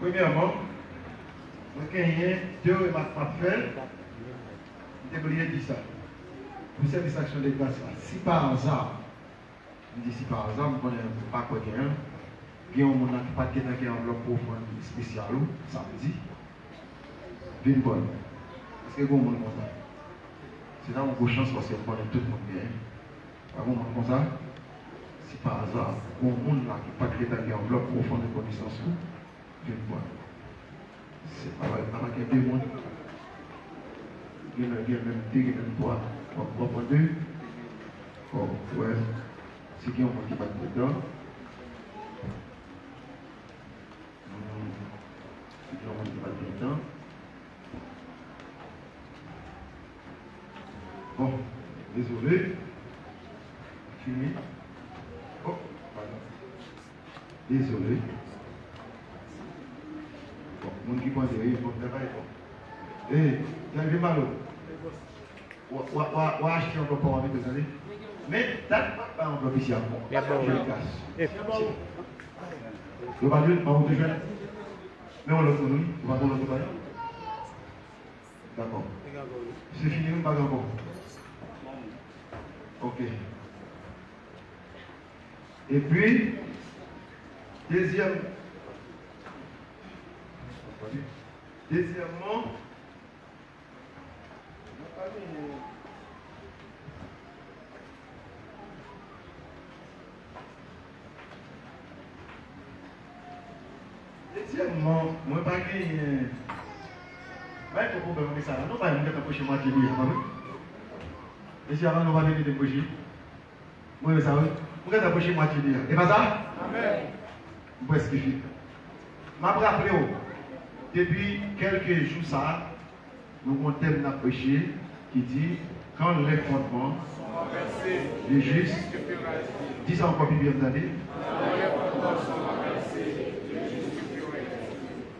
Premièrement, je vais deux remarques à faire. Je vais oublier de dire ça. Pour cette distraction de grâce, si par hasard, je dis si par hasard, je ne connais pas quoi dire, il y a un monde qui pas qui enveloppe pour une spéciale samedi, bien bonne. Est-ce que vous avez un monde comme ça? C'est là où vous avez chance parce que vous connaissez tout le monde bien. Pas un monde comme ça? Si par hasard, il y a un monde qui pas qui enveloppe pour une connaissance, bien bonne. C'est pas qu'il y a deux mondes. Il y a même deux, il y a même trois. On prend deux. Oh, ouais. C'est qui on va qui va dedans. C'est qui on va qui va dedans. Bon, désolé. Fini. Oh, pardon. Désolé. Bon, mon qui pense derrière, il faut travailler. Eh, tu as vu mal. Ou acheter un peu pour avec des années. Mais t'as pas un peu ici à moi. Je le casse. Le ballon, on va jouer. Mais on le connaît, on va prendre le ballon. D'accord. C'est fini, on va encore. Ok. Et puis, deuxièmement, moi pas gagné. Pas de problème avec ça. Non pas me mettre poche moi qui lui. Et si avant nous va venir de poche. Moi ça oui. Vous êtes poche moi qui lui. Et pas ça? Amen. Vous est-ce que je m'a rappelé depuis quelques jours ça nous avons un thème d'approcher qui dit quand les fondements sont renversés, les justes, dis ça encore plus bien d'année.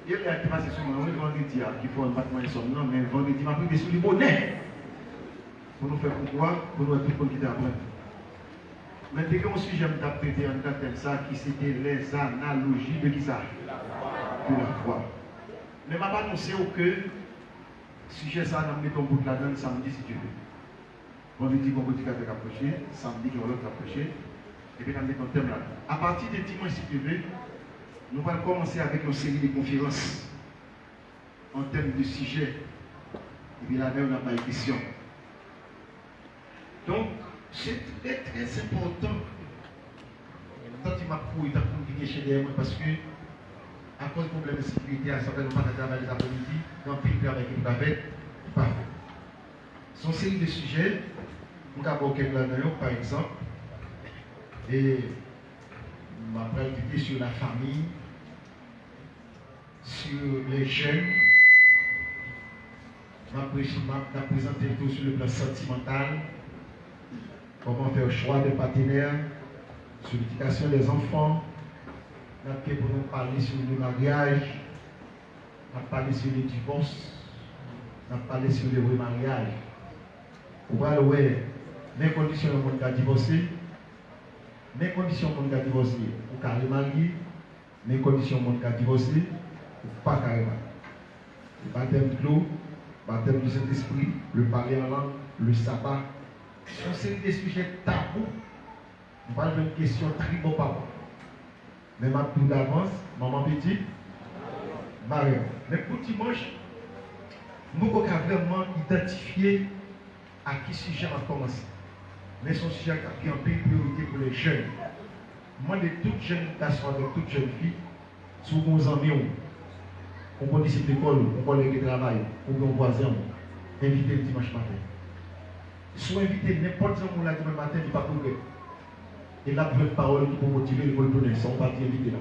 Il y a qui passe sur moi, vendredi, qui faut un battement de somme, non, mais vendredi, m'a pris des sous les bonnets. Pour nous faire pourquoi, pour nous être tout le monde qui t'apprend. Mais dès qu'on sujet, j'aime traiter un thème ça, qui c'était les analogies de qui ça? De la foi. Mais je ne vais pas annoncer que sujet ça, nous mettons bout là-dedans samedi si tu veux. Vendredi, on va dire approcher, samedi, on va l'autre approcher, et puis nous mettons thème là. À partir de dimanche si tu veux, nous allons commencer avec une série de conférences en termes de sujet. Et puis là-dedans, on n'a pas de questions. Donc, c'est très très important. Quand tu m'as prouvé, tu as compliqué chez moi parce que, à cause du problème de sécurité, à certains moments, on a travaillé les après-midi, dans le pays avec une bavette, pas fait. Son série de sujets, nous avons là-dedans, par exemple, et on va pratiquer sur la famille, sur les jeunes, on va présenter tout sur le plan sentimental, comment faire le choix des partenaires, sur l'éducation des enfants, on va parler sur le mariage, on va parler sur les divorces, on va parler sur le remariage. Vous voyez, mes conditions le monde a divorcé, mes conditions le monde a divorcé, ou carrément marié, mes conditions le monde a divorcé, ou pas carrément. Le baptême de l'eau, le baptême du Saint-Esprit, le parler en langue, le sabbat, ce sont des sujets tabous. On parle d'une question très bon papa. Mais ma tout d'avance, maman petit, Marion. Mais pour dimanche, nous pouvons vraiment identifier à qui sujet on commence. Mais son sujet qui est en priorité pour les jeunes. Moi, de toute jeune garçon, de toute jeune fille, sous vos amis, on peut disciple l'école, on collègue de travail, ou un voisin, inviter le dimanche matin. Soit inviter n'importe qui le dimanche matin, il ne pas courir. Et là, vous avez une parole qui peut motiver, il peut le donner, sans pas inviter là.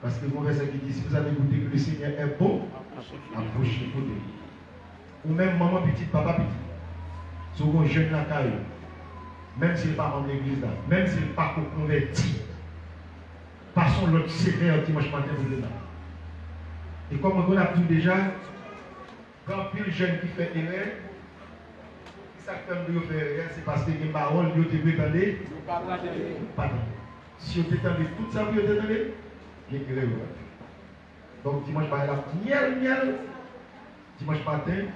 Parce que mon verset qui dit, si vous avez goûté que le Seigneur est bon, approchez de lui. Ou même maman petite, papa petit. Si vous avez un jeune la caille, même s'il n'est pas en l'église là, même s'il n'est pas converti, passons l'autre sévère dimanche matin pour le là. Et comme on a dit déjà, quand plus jeune qui fait erreur, qui s'accorde de faire erreur, c'est parce qu'il y a une parole, il y a des pardon. Si vous attendez tout ça, vous attendez, il y a erreur. Donc dimanche matin, miel, dimanche matin,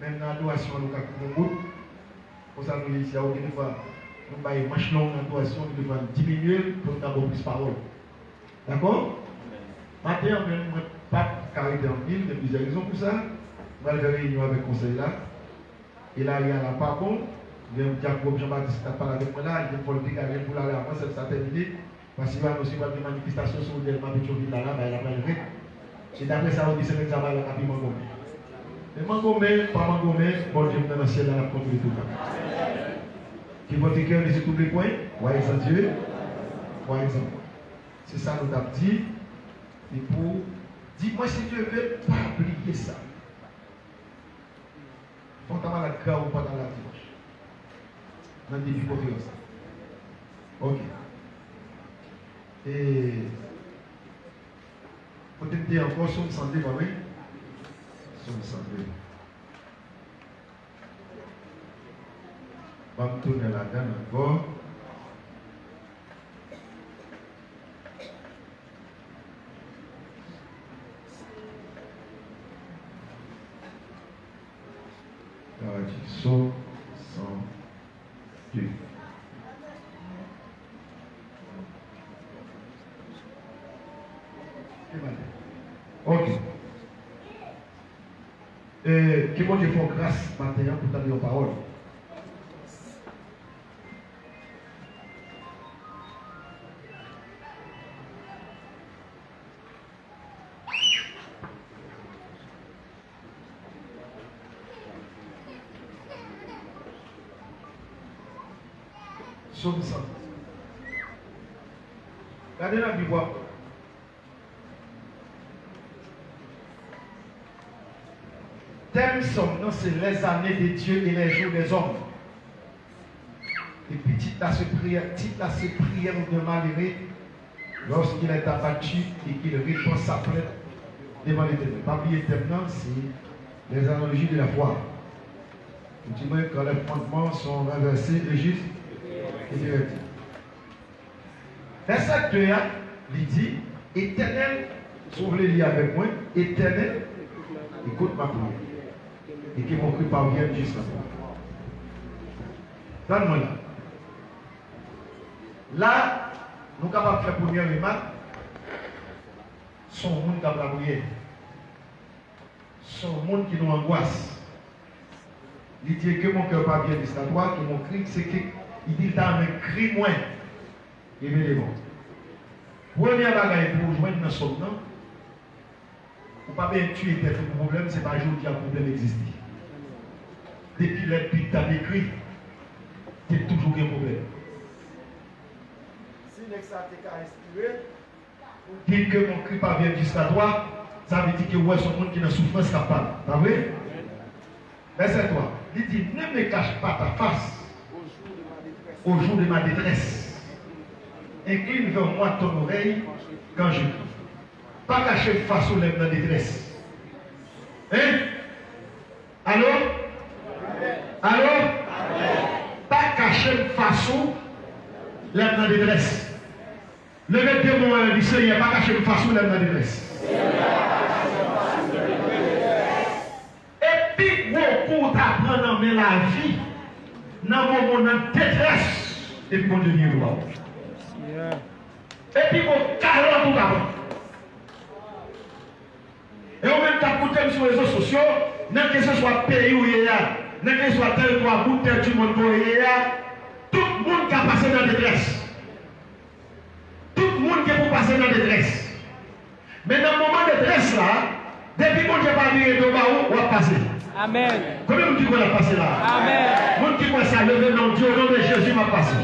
même dans l'adoration, nous avons un groupe, pour ça nous ici, nous avons une marche longue dans l'adoration, nous devons diminuer pour nous avoir plus de parole. D'accord? Matin, on ne pas caractère en ville, il y a plusieurs raisons pour ça. On va faire une réunion avec le conseil là. Et là, il y a là, par contre, il y a un Jacob Jean-Baptiste qui a parlé avec moi là, il y a une politique pour l'aller avant, ça a terminé. Parce qu'il y a aussi des manifestations sur le développement de Chauville là, il a pas le fait. Et d'après ça, on dit que c'est un travail là, qui est Mangomé. Mais Mangomé, pas Mangomé, bon Dieu, dans le ciel, là, la conduit tout le temps. Qui votre cœur, les tous les points, voyez ça Dieu, voyez ça. C'est ça que nous avons dit. Et pour dire, moi, si Dieu veut, pas oublier ça. Faut que tu aies la grave ou pas dans la dimanche. Dans le début de conférence. Ok. Et. Peut-être dire encore, somme santé, pas oui? Somme santé. On va me tourner la donne encore. Saut sans Dieu. Ok. Qui vont te faire grâce maintenant pour t'amener en parole. Somme 100. Regardez la Bible. Thème somme, non, c'est les années de Dieu et les jours des hommes. Et puis, titre là, c'est prière de malheureux lorsqu'il est abattu et qu'il répond sa plainte devant l'Éternel. Pas oublier thème, non, c'est les analogies de la foi. Tu dis quand les fondements sont renversés, le juste. Verset 2, il dit, Éternel, si vous voulez lire avec moi, Éternel, écoute ma prière. Et que mon cri parvienne jusqu'à moi. Donne-moi là. Là, nous sommes capables de faire première remarque. Son monde qui a la prière. Son monde qui nous angoisse. Il dit que mon cœur parvienne jusqu'à toi, que mon cri, c'est que. Il dit dans un cri moins. Évidemment. Première bagaille pour joindre dans son nom. Pour ne pas bien tuer tes problèmes, ce n'est pas jour qu'il y a un problème existé. Depuis l'esprit tu as écrit, tu as toujours un problème. Si l'exa t'a inspiré, pour dire que mon cri parvient jusqu'à toi, ça veut dire que ouais, son monde qui est en souffrance capable. Pas vrai? Verset 3. Il dit, ne me cache pas ta face au jour de ma détresse. Incline vers moi ton oreille quand je crie. Pas cacher face aux lèvres de la détresse. Hein? Alors? Alors? Pas cacher face aux lèvres de la détresse. Le maître de mon du Seigneur, pas cacher face aux lèvres de la détresse. Et puis, beaucoup t'apprendre en main la vie. Dans mon moment de détresse, et puis mon Dieu vient voir. Et puis mon carreau tout d'abord. Et on même t'apporter sur les réseaux sociaux, non que ce soit pays où il y a, non que ce soit territoire ou tel du monde où il y a, tout le monde qui a passé dans la détresse. Tout le monde qui est pour passer dans la détresse. Mais dans le moment de détresse là, depuis qu'on n'a pas dit de baou, on va passer. Amen. Combien de gens ont passé là? Amen. Monde qui voit ça, levé dans Dieu, au nom de Jésus m'a passé.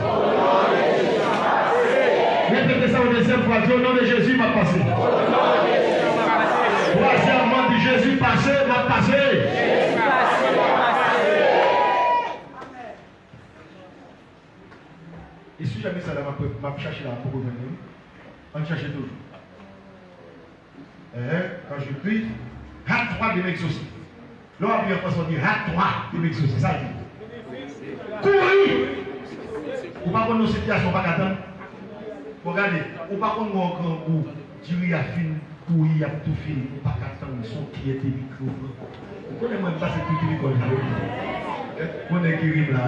Répétez ça une deuxième fois, Dieu, au nom de Jésus m'a passé. Troisièmement, dit Jésus passé, m'a passé. Et si jamais ça, m'a cherché là pour revenir, on cherche toujours. Quand je prie, hâte-toi de m'exaucer. L'on a pris en France, on dit hâte-toi de m'exaucer. C'est ça dit. Courir! Ou pas qu'on nos situations, pas qu'attendre. Regardez, ou pas qu'on nous grand ou Dieu a fini, courir, a tout fini, ou pas qu'attendre son qui était micro. Vous connaissez même pas ce qui est l'école. On est guéri là.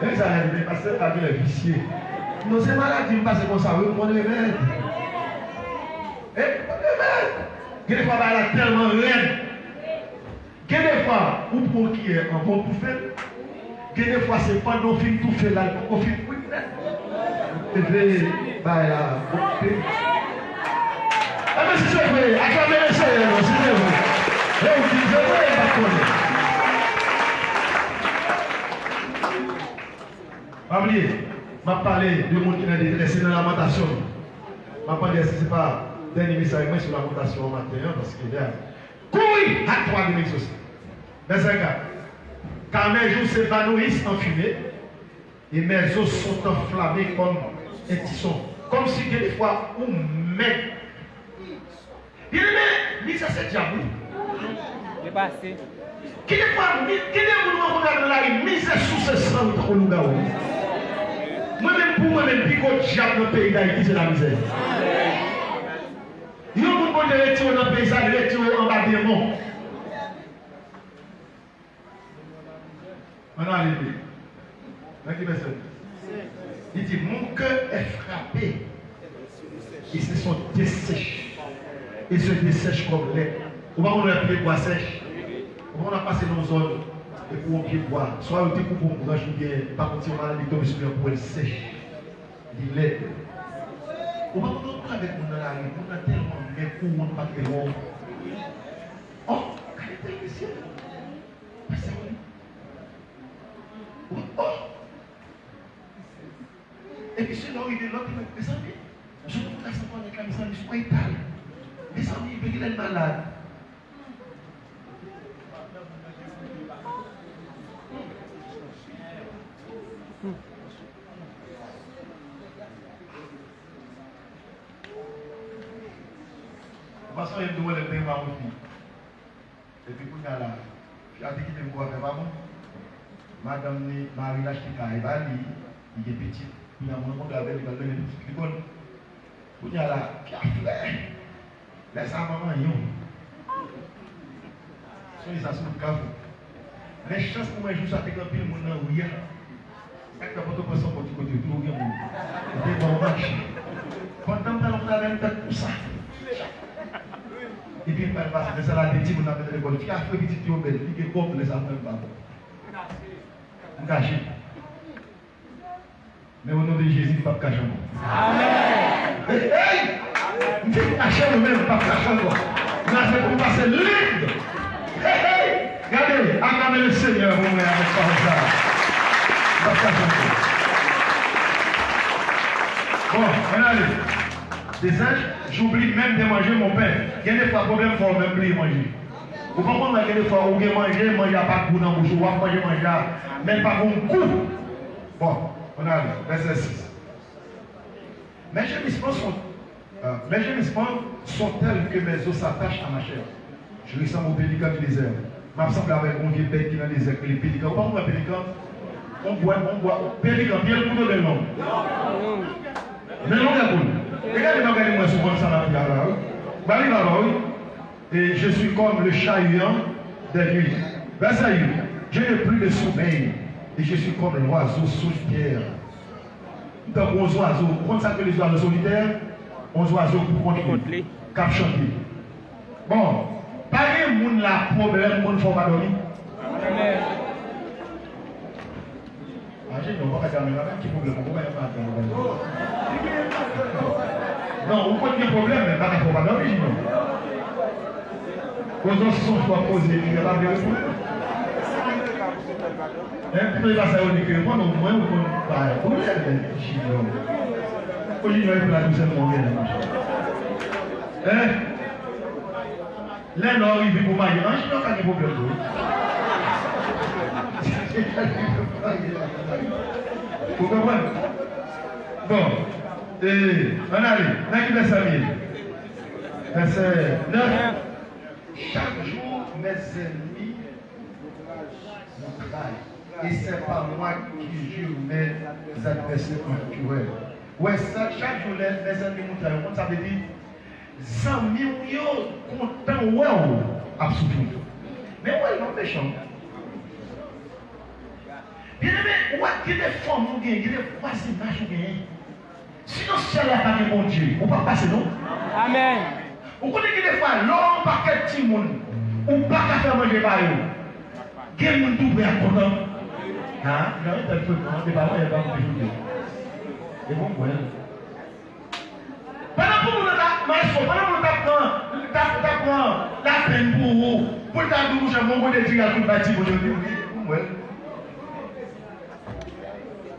Et ça a été passé avec les vicieux. Non, c'est maladie, me passe comme ça, on le remède. Des fois, elle a tellement raide. Des fois, ou pour qui est en bon tout fait. Des fois, c'est pas nos films tout fait là, on fait tout fait. Et puis, bah là, ah, mais c'est vrai, acclamez le Seigneur, c'est vrai. Et on dit, c'est vrai, pas oublier, m'a parlé de monde qui n'a détressé dans la lamentation. M'a parlé si c'est pas dernier message sur la lamentation au matin, parce que là, couille à toi de m'exaucer. Mais c'est grave. Car mes jours s'évanouissent en fumée, et mes os sont enflammés comme un tisson. Comme si quelquefois on met. Bien aimé, mais ça c'est diable. C'est passé. Quelquefois, quelquefois, on regarde là, mais c'est sous ce sang qu'on nous gagne. Moi-même, pour moi-même, puis qu'on diable dans le pays d'Haïti, c'est la misère. Il y a beaucoup de retirer dans le pays, ça retirer en bas des monts. On a arrivé. Il dit, mon cœur est frappé. Et se sont desséchés. Et se dessèchent comme lait. On va avoir un pied bois sèche. On va passer dans une zone. Et pour un pied bois. Soit au début pour un branche ou bien, par contre, si on va aller tomber sur un pour elle sèche. Il lait. On va prendre avec mon dans la rue. On a tellement de coups, on va faire long. Oh, quelle est ici? Oh! Et puis sinon, il est là, mes amis, je ne peux pas savoir avec la maison, je suis pas étal. Mes amis, il est malade. De toute façon, il me doit le pain à mon fils. Et puis, pour là, je suis dit que je me vois pas bon. Madame Marie Lachika, il est petit. Il a mon monde avec lui, il a l'école. Il y a là, qui a fait. Laisse à maman, yon. Soyez ça sur le café. Les chances pour moi, je suis avec un pile, mon nom, oui. Avec la photo pour son côté, tout le monde. Il est bon match. Pendant que l'on a même tête pour ça. Et puis, il passe, mais ça l'a dit, on a fait l'école. Qui a fait petit, il est comme les enfants, pas bon. Caché. Mais au nom de Jésus, il ne peut pas cacher. Amen. Hey! Il ne peut pas cacher nous-mêmes, pas cacher nous. Là, c'est pour passer libre. Hey! Regardez, acclamez le Seigneur, mon frère, avec ça. Pas cacher nous. Bon, regardez. Des anges, j'oublie même de manger mon pain. Il y a des fois, problème, il faut même oublier manger. Vous comprenez que des fois, vous manger à pas de goût dans la bouche, vous manger, même pas bon goût. Bon, on a verset 6. Mes gémissements sont tels que mes os s'attachent à ma chair. Je ressemble au pélican du désert. Je m'assemble avec mon vieux bête qui est dans le désert, les pélicans. Vous comprenez un pélican? On boit. Pélican, bien le couteau de l'homme. Mais non, regardez-moi souvent ça dans la vie. Et je suis comme le chat huant des nuits. Verset 8. Je n'ai plus de sommeil. Et je suis comme l'oiseau solitaire. Donc, aux oiseaux, vous comprenez ça que les oiseaux solitaires? Aux oiseaux pour continuer. Cap chanter. Bon, pas de monde là, problème, monde ne faut pas dormir. Amen. J'ai dit, on va pas dormir, qui problème, on va pas dormir. Non, vous comprenez un problème, mais pas rapport à l'origine. Aux autres sont soit posés, il n'y a pas de réponse. Puis pas ça, on dit que moi, non, moi, on pas. Vous avez des chinois. Au chinois, il faut la douceur de mon bien. Là, non, il vit pour manger. Un chinois, pas de problème. Vous comprenez? Bon, on arrive. Là, qui verset 1000. Verset 9. Chaque jour, mes ennemis me trahissent. Et c'est pas moi qui jure mes adversaires naturels. Ouais, ça, chaque jour, mes ennemis me trahissent. Ça veut dire, 100 millions contents, wow, absolument. Mais ouais, ils sont méchants. Bien aimé, ouais, il y a des femmes qui ont gagné, il y a des voisinages qui ont gagné. Sinon, si elle n'a pas de bon Dieu, on ne peut pas passer, non? Amen. Vous connaissez que des fois, l'homme par quel petit monde, ou pas qu'à faire manger par eux. Quel monde tout prêt à content? Hein? Non, il y a des parents, il n'y a pas de jouer. C'est bon, ouais. Pendant que vous tapez la peine pour vous, pour taper vous, j'ai mon de dire à tout bâti pour dire, ouais.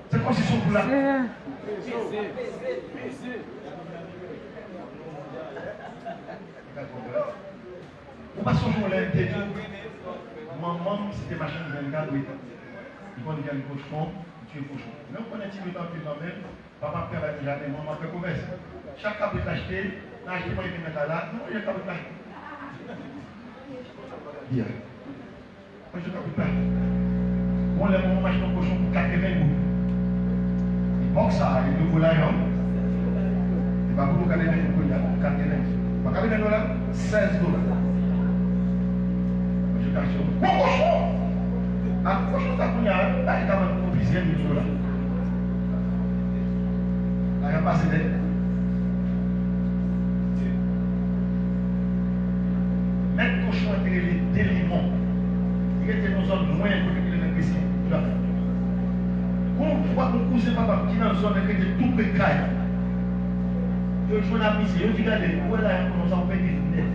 C'est comme si son pour là. Vous passez au jour l'intégré. Maman, c'était ma chambre de 24 ans. Il faut dire le cochon, tu es cochon. Mais on connaît un petit peu dans le même. Papa père a dit jamais, maman fait commerce. Chaque cas peut acheter, n'a acheté pas les mettre là, non, il y a qu'à peut acheter. Bien. Moi je ne peux pas. On l'a mon machin de cochon pour 80 euros. Il boxe ça, il nous voulait un. Il va vous garder les euros, il y a 80. Pas 80 dollars, 16 dollars. Je t'achète. Bon cochon! Ah, cochon, t'as pris un, là, il a même pour plusieurs millions là. Là, il a passé des. Mettre cochon entre les déliments. Il était dans une zone loin pour qu'il ait ici. Quand on voit mon cousin papa qui est dans une zone qui était tout précaire, je joue la mission, je dis regardez, où est là, on commence à payer des dettes.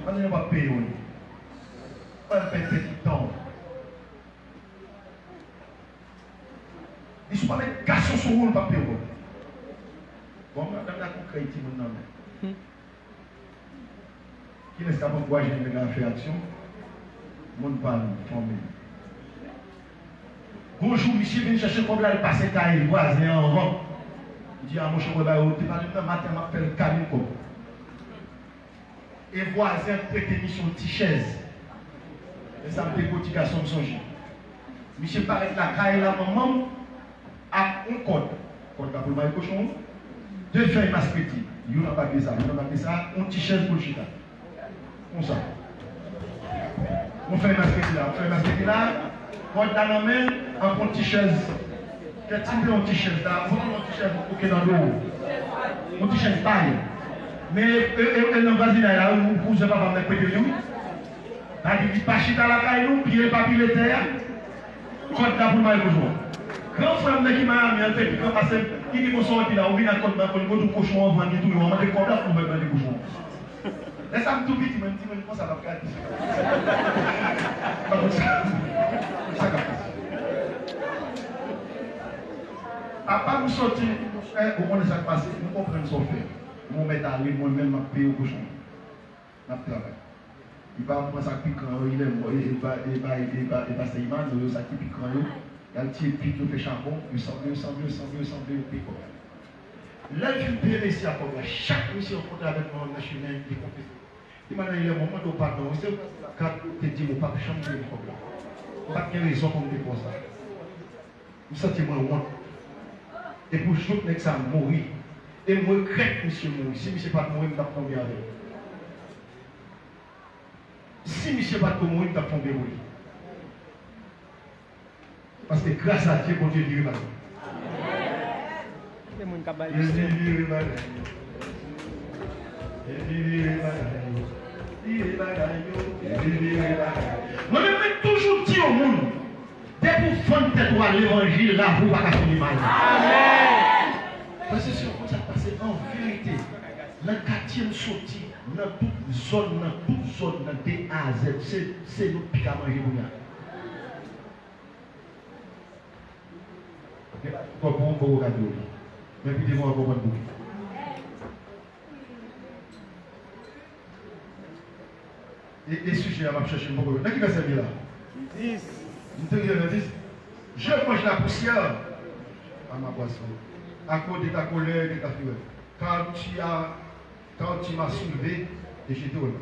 On ne va pas payer. On va faire petit temps. Ils ne sont pas mettre garçon sur vous, on ne va pas payer. Bon, madame la concrétité, mon nom. Qui n'est-ce qu'à mon voyage de faire action? Mon parle, formé. Bonjour, monsieur, vient chercher comme là, il passe à il voisin en rang. Il dit à mon cher, tu parles de matin, je m'appelle Camille. Et voisin prête mission petite chaise. Et ça me décotique à son songe. Monsieur paraît la caille la maman a un code. Code pour le cochon. 2 feuilles masquetti. Il n'a pas fait ça. Il n'a pas fait ça. Un petit chaise pour le chita. Comme ça. On fait masquetti là. On fait masquetti là. On dans la main, on prend une petite chaise. Quel type de petite chaise là? On prend une petite chaise pour que dans l'eau. Une petite chaise taille. Mais dans le voisinage là, vous ne pouvez pas mettre de nous. Il dit pas chita la caille nous, puis il pas piler terre. Code là pour moi besoin. Grand frère qui m'a amené en fait, parce qu'il dit qu'on sort là, on vient à code là pour le cochon, on vend tout, on va des codes pour mettre des cochons. Laisse ça me tout vite, il m'a dit, mais comment ça va faire? Pas comme ça. Ça va faire. Papa nous sortit, vous connaissez ça passé, nous comprenons ce qu'on fait. Nous mettons à lui, moi-même, je paye au cochon. Je travaille. Il va prendre ça piquant, il va se imaginer, ça qui piquant, il a un petit pic, il fait charbon, il semble, il pique. Là, je vais réussir à faire chaque mission qu'on a avec moi, on a chemin, il confesse. Il m'a dit, il y a un moment de pardon, c'est quand tu te dis, on ne peut pas changer le problème. Pas de raison pour me pour ça. Vous sentez-moi honte. Et pour tout le ça mourir. Et moi, je crains monsieur mourir. Si monsieur pas mourir, je vais tomber avec. Si monsieur pas mourir, je vais tomber mourir. Parce que grâce à Dieu, bon Dieu dit mal. Moi, je vais toujours dire au monde, dès que vous faites tête à l'évangile, là, vous ne pouvez pas finir mal. Amen. Parce que c'est comme ça passe. Parce qu'en vérité, dans le quartier sorti, dans toute zone, dans D à Z, c'est nous qui avons mangé pour nous. Pour un beau cadeau. Mais puis, dis-moi, pour un beau. Et sujets, on va chercher un peu. Qui va servir là? 10. Je mange la poussière à ma boisson. À cause de ta colère et de ta fureur. Quand tu m'as soulevé, et j'ai tourné.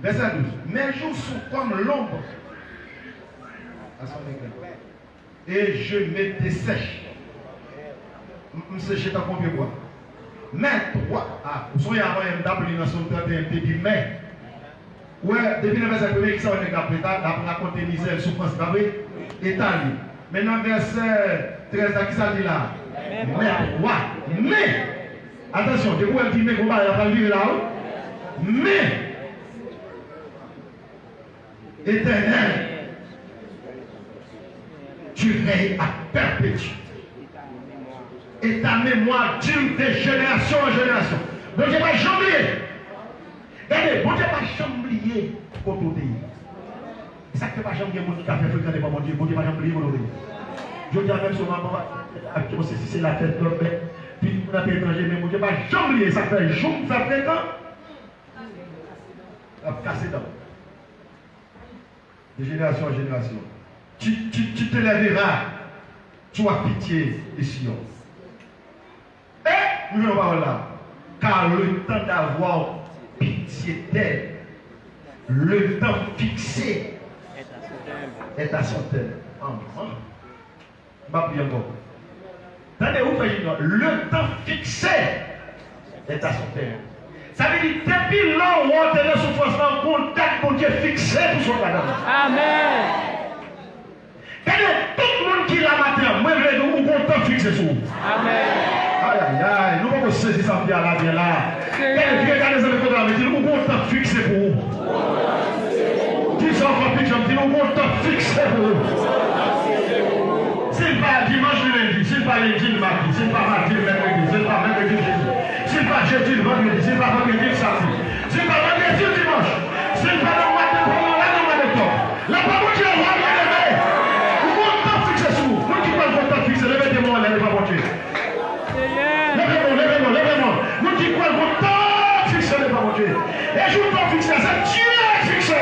Verset 12. Mes jours sont comme l'ombre à son éclat. Et je me dessèche. Je me sèche dans combien de bois. Mais toi, vous soyez avant d'appeler dans son 31 dit mais. Ouais, depuis le verset 1er, qui on est appelé la compter misère, souffrance grave, étalée. Maintenant, verset 13, qui ça dit là? Mais, attention, de où elle dit mais, on va lire là-haut. Mais, Éternel, tu règnes à perpétuité. Et ta mémoire dure de génération en génération. Bon Dieu va jamais oublier. Regardez, bon Dieu va jamais oublier pour tout pays. Ça ne fait pas jamais oublier mon Dieu qui a fait fréquenter par mon Dieu. Bon Dieu va jamais oublier mon Dieu. Je dis même sur ma si c'est la fête de l'homme, puis on a été étranger, mais mon Dieu va jamais oublier. Ça fait jour, ça fait quand? Ça va casser dedans. De génération en génération. Tu te lèveras, tu as pitié de Sion. Et nous allons là, car le temps d'avoir pitié d'elle, le temps fixé est à son terme. Je vais prier encore. Attendez, le temps fixé est à son terme. Ça veut dire, depuis là où on est dans souffrance, en contact pour Dieu fixé pour son madame. Amen. Tout le monde qui l'a matin, moi je vais nous content fixé sur vous. Amen. Aïe aïe aïe, nous allons saisir ça bien là, bien là. Regardez les amis de nous content fixé pour vous. Dis ça encore plus, je dis nous content fixé pour vous. C'est pas dimanche le lundi, c'est pas lundi le mardi, c'est pas mardi le mercredi, c'est pas mercredi le jeudi, c'est pas jeudi le vendredi, c'est pas vendredi le samedi, c'est pas vendredi le dimanche, c'est pas le mois de novembre, là le mois d'octobre. La parole de Dieu va bien lever. Vous content fixé sur vous. Vous qui parlez content fixé, levez-moi, levez-moi mon Dieu. Levez-moi. Vous qui parlez content fixé, levez-moi mon Dieu. Et je vous fixé, c'est Dieu fixé.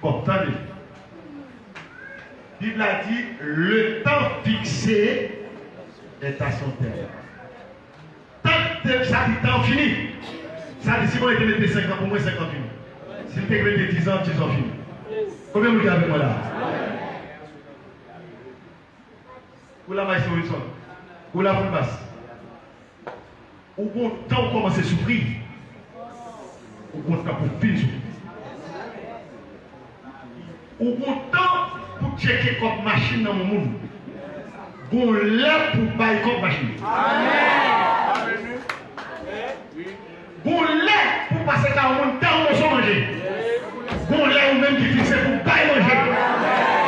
Bon, attendez. La Bible a dit, le temps fixé est à son terme. Tant ça dit temps fini. Ça dit si moi je mettais 5 ans, pour moi 5 ans fini. Si je mettais 10 ans, 10 ans fini. Combien vous dites avec moi là? Ou la maille sur une sonne. Ou la bonne basse. Ou bon temps commence à souffrir. Ou bon temps pour finir souffrir. Ou bon temps pour checker comme machine dans mon monde. Bon l'air pour bailler comme machine. Amen. Bon l'air pour passer car on temps on s'en manger. Bon l'air ou même qui fixe pour bailler manger.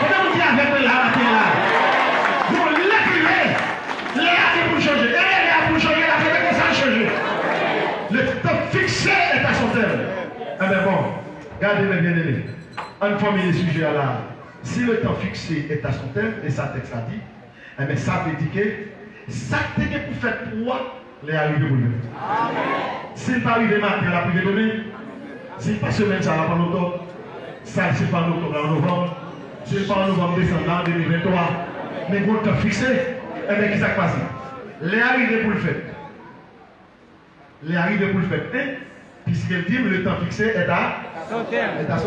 Comment vous dites avec moi là, bon l'air qui est, l'air pour changer. Et l'air pour changer, la fête ça changer. Le temps fixé est à son terme. Eh bien bon, regardez mes bien-aimés. En famille les sujets là. Si le temps fixé est à son terme, et ça texte a dit, eh bien ça veut dire que ça t'est pour faire pour moi, les arriver pour lui. S'il n'est pas arrivé matin, la privé demain. S'il n'est pas semaine, ça va pas en octobre. Ça, c'est pas en octobre, en novembre. C'est pas en novembre, décembre, en 2023. Mais le temps fixé, eh bien, qui s'est passé? Les arrivés pour le faire. Les arrivés pour le faire. Puisqu'elle dit, le temps fixé est à son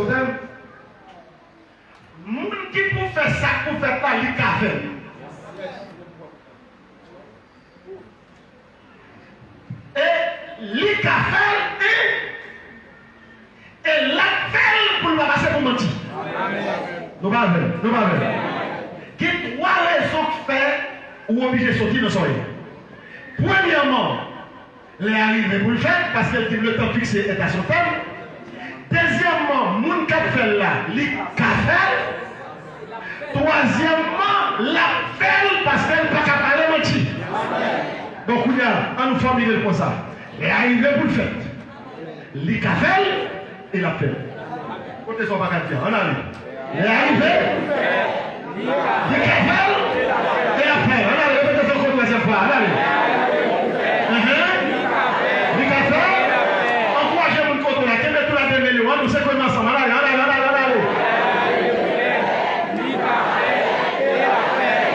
terme. Moun qui pour faire ça, pour faire pas les cafés. Et les cafés et la fête pour le passer pour mentir. Nous va venir. Qui trois raisons faire ou obligé de sortir de son lit. Premièrement, les arrivés pour le faire parce que le temps fixé est à son terme. Deuxièmement, Moun qui fait là, li ka fait. Troisièmement, la fait parce qu'elle pas capable de mentir. Donc on nous formuler comme ça. Et arrivé pour le fait. Li ka fait et la fait. Côté son pas dire, on arrive. Et arrivé. Li ka fait et la fait. On arrive, répétez ça encore troisième fois. On arrive. Nous sommes comme ensemble. Allez.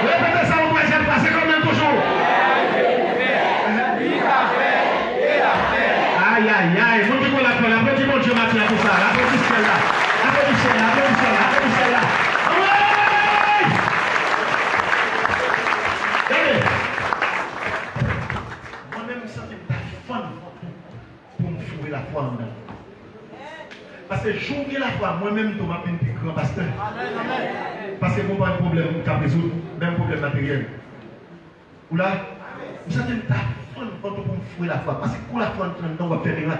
Répétez ça au troisième pas, c'est comme même toujours. Aïe. Vous dites qu'on l'appelle, applaudissez mon Dieu maintenant pour ça. Applaudissez-la. Moi-même, je sens que je suis fun pour me fouer la foi en dedans. Parce que jouer la foi, moi-même, je m'appelle un grand pasteur. Parce que je n'ai pas de problème à résoudre, même problème matériel. Ou là, je sens que je suis fun pour me fouer la foi. Parce que pour la foi, on va faire rien.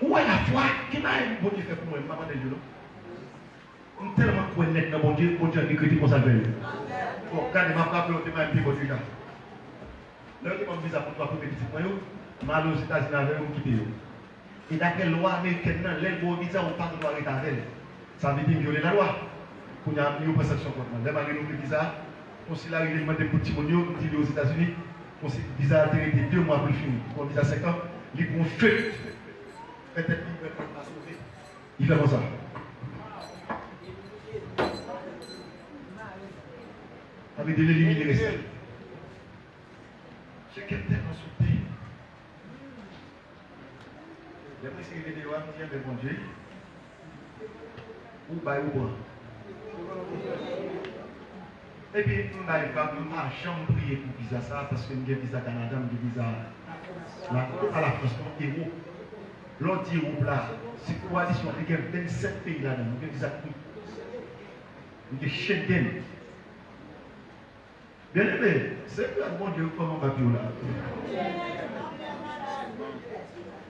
Où est la foi? Qui m'a bon Dieu fait pour moi? Maman de Dieu. Je suis tellement connecté dans mon Dieu a écrit pour ça. Bon, regardez, ma frappe, je vais un petit peu de temps. Là, je vais visa pour toi pour petit point. Je vais aux États-Unis avec vous quitter. Et d'après la loi américaine, l'aide au visa, on parle de loi avec. Ça veut dire violer la loi. Pour y avoir une perception contre moi. Là, je vais visa. Consulat, il demande des petits moniaux, comme dit aux États-Unis. Visa a été 2 mois pour le finir. Pour visa 5 ans, il prend feu. Peut-être qu'il ne peut pas sauver. Il fait comme ça. Avec de l'éliminer les restes. J'ai quelqu'un dans son pays. Les précis de l'Éwa me disent, mais bon Dieu, ou bah ou bon. Et puis, on n'arrive pas à chambre prier pour visa ça, parce que nous avons visa Canada, nous avons visa à la France, nous avons l'autre Europe là, c'est coalition, il y a 27 pays là-dedans, nous avons visa tout. Nous avons Schengen. Bien aimé, c'est que bon Dieu, comment on va vivre là?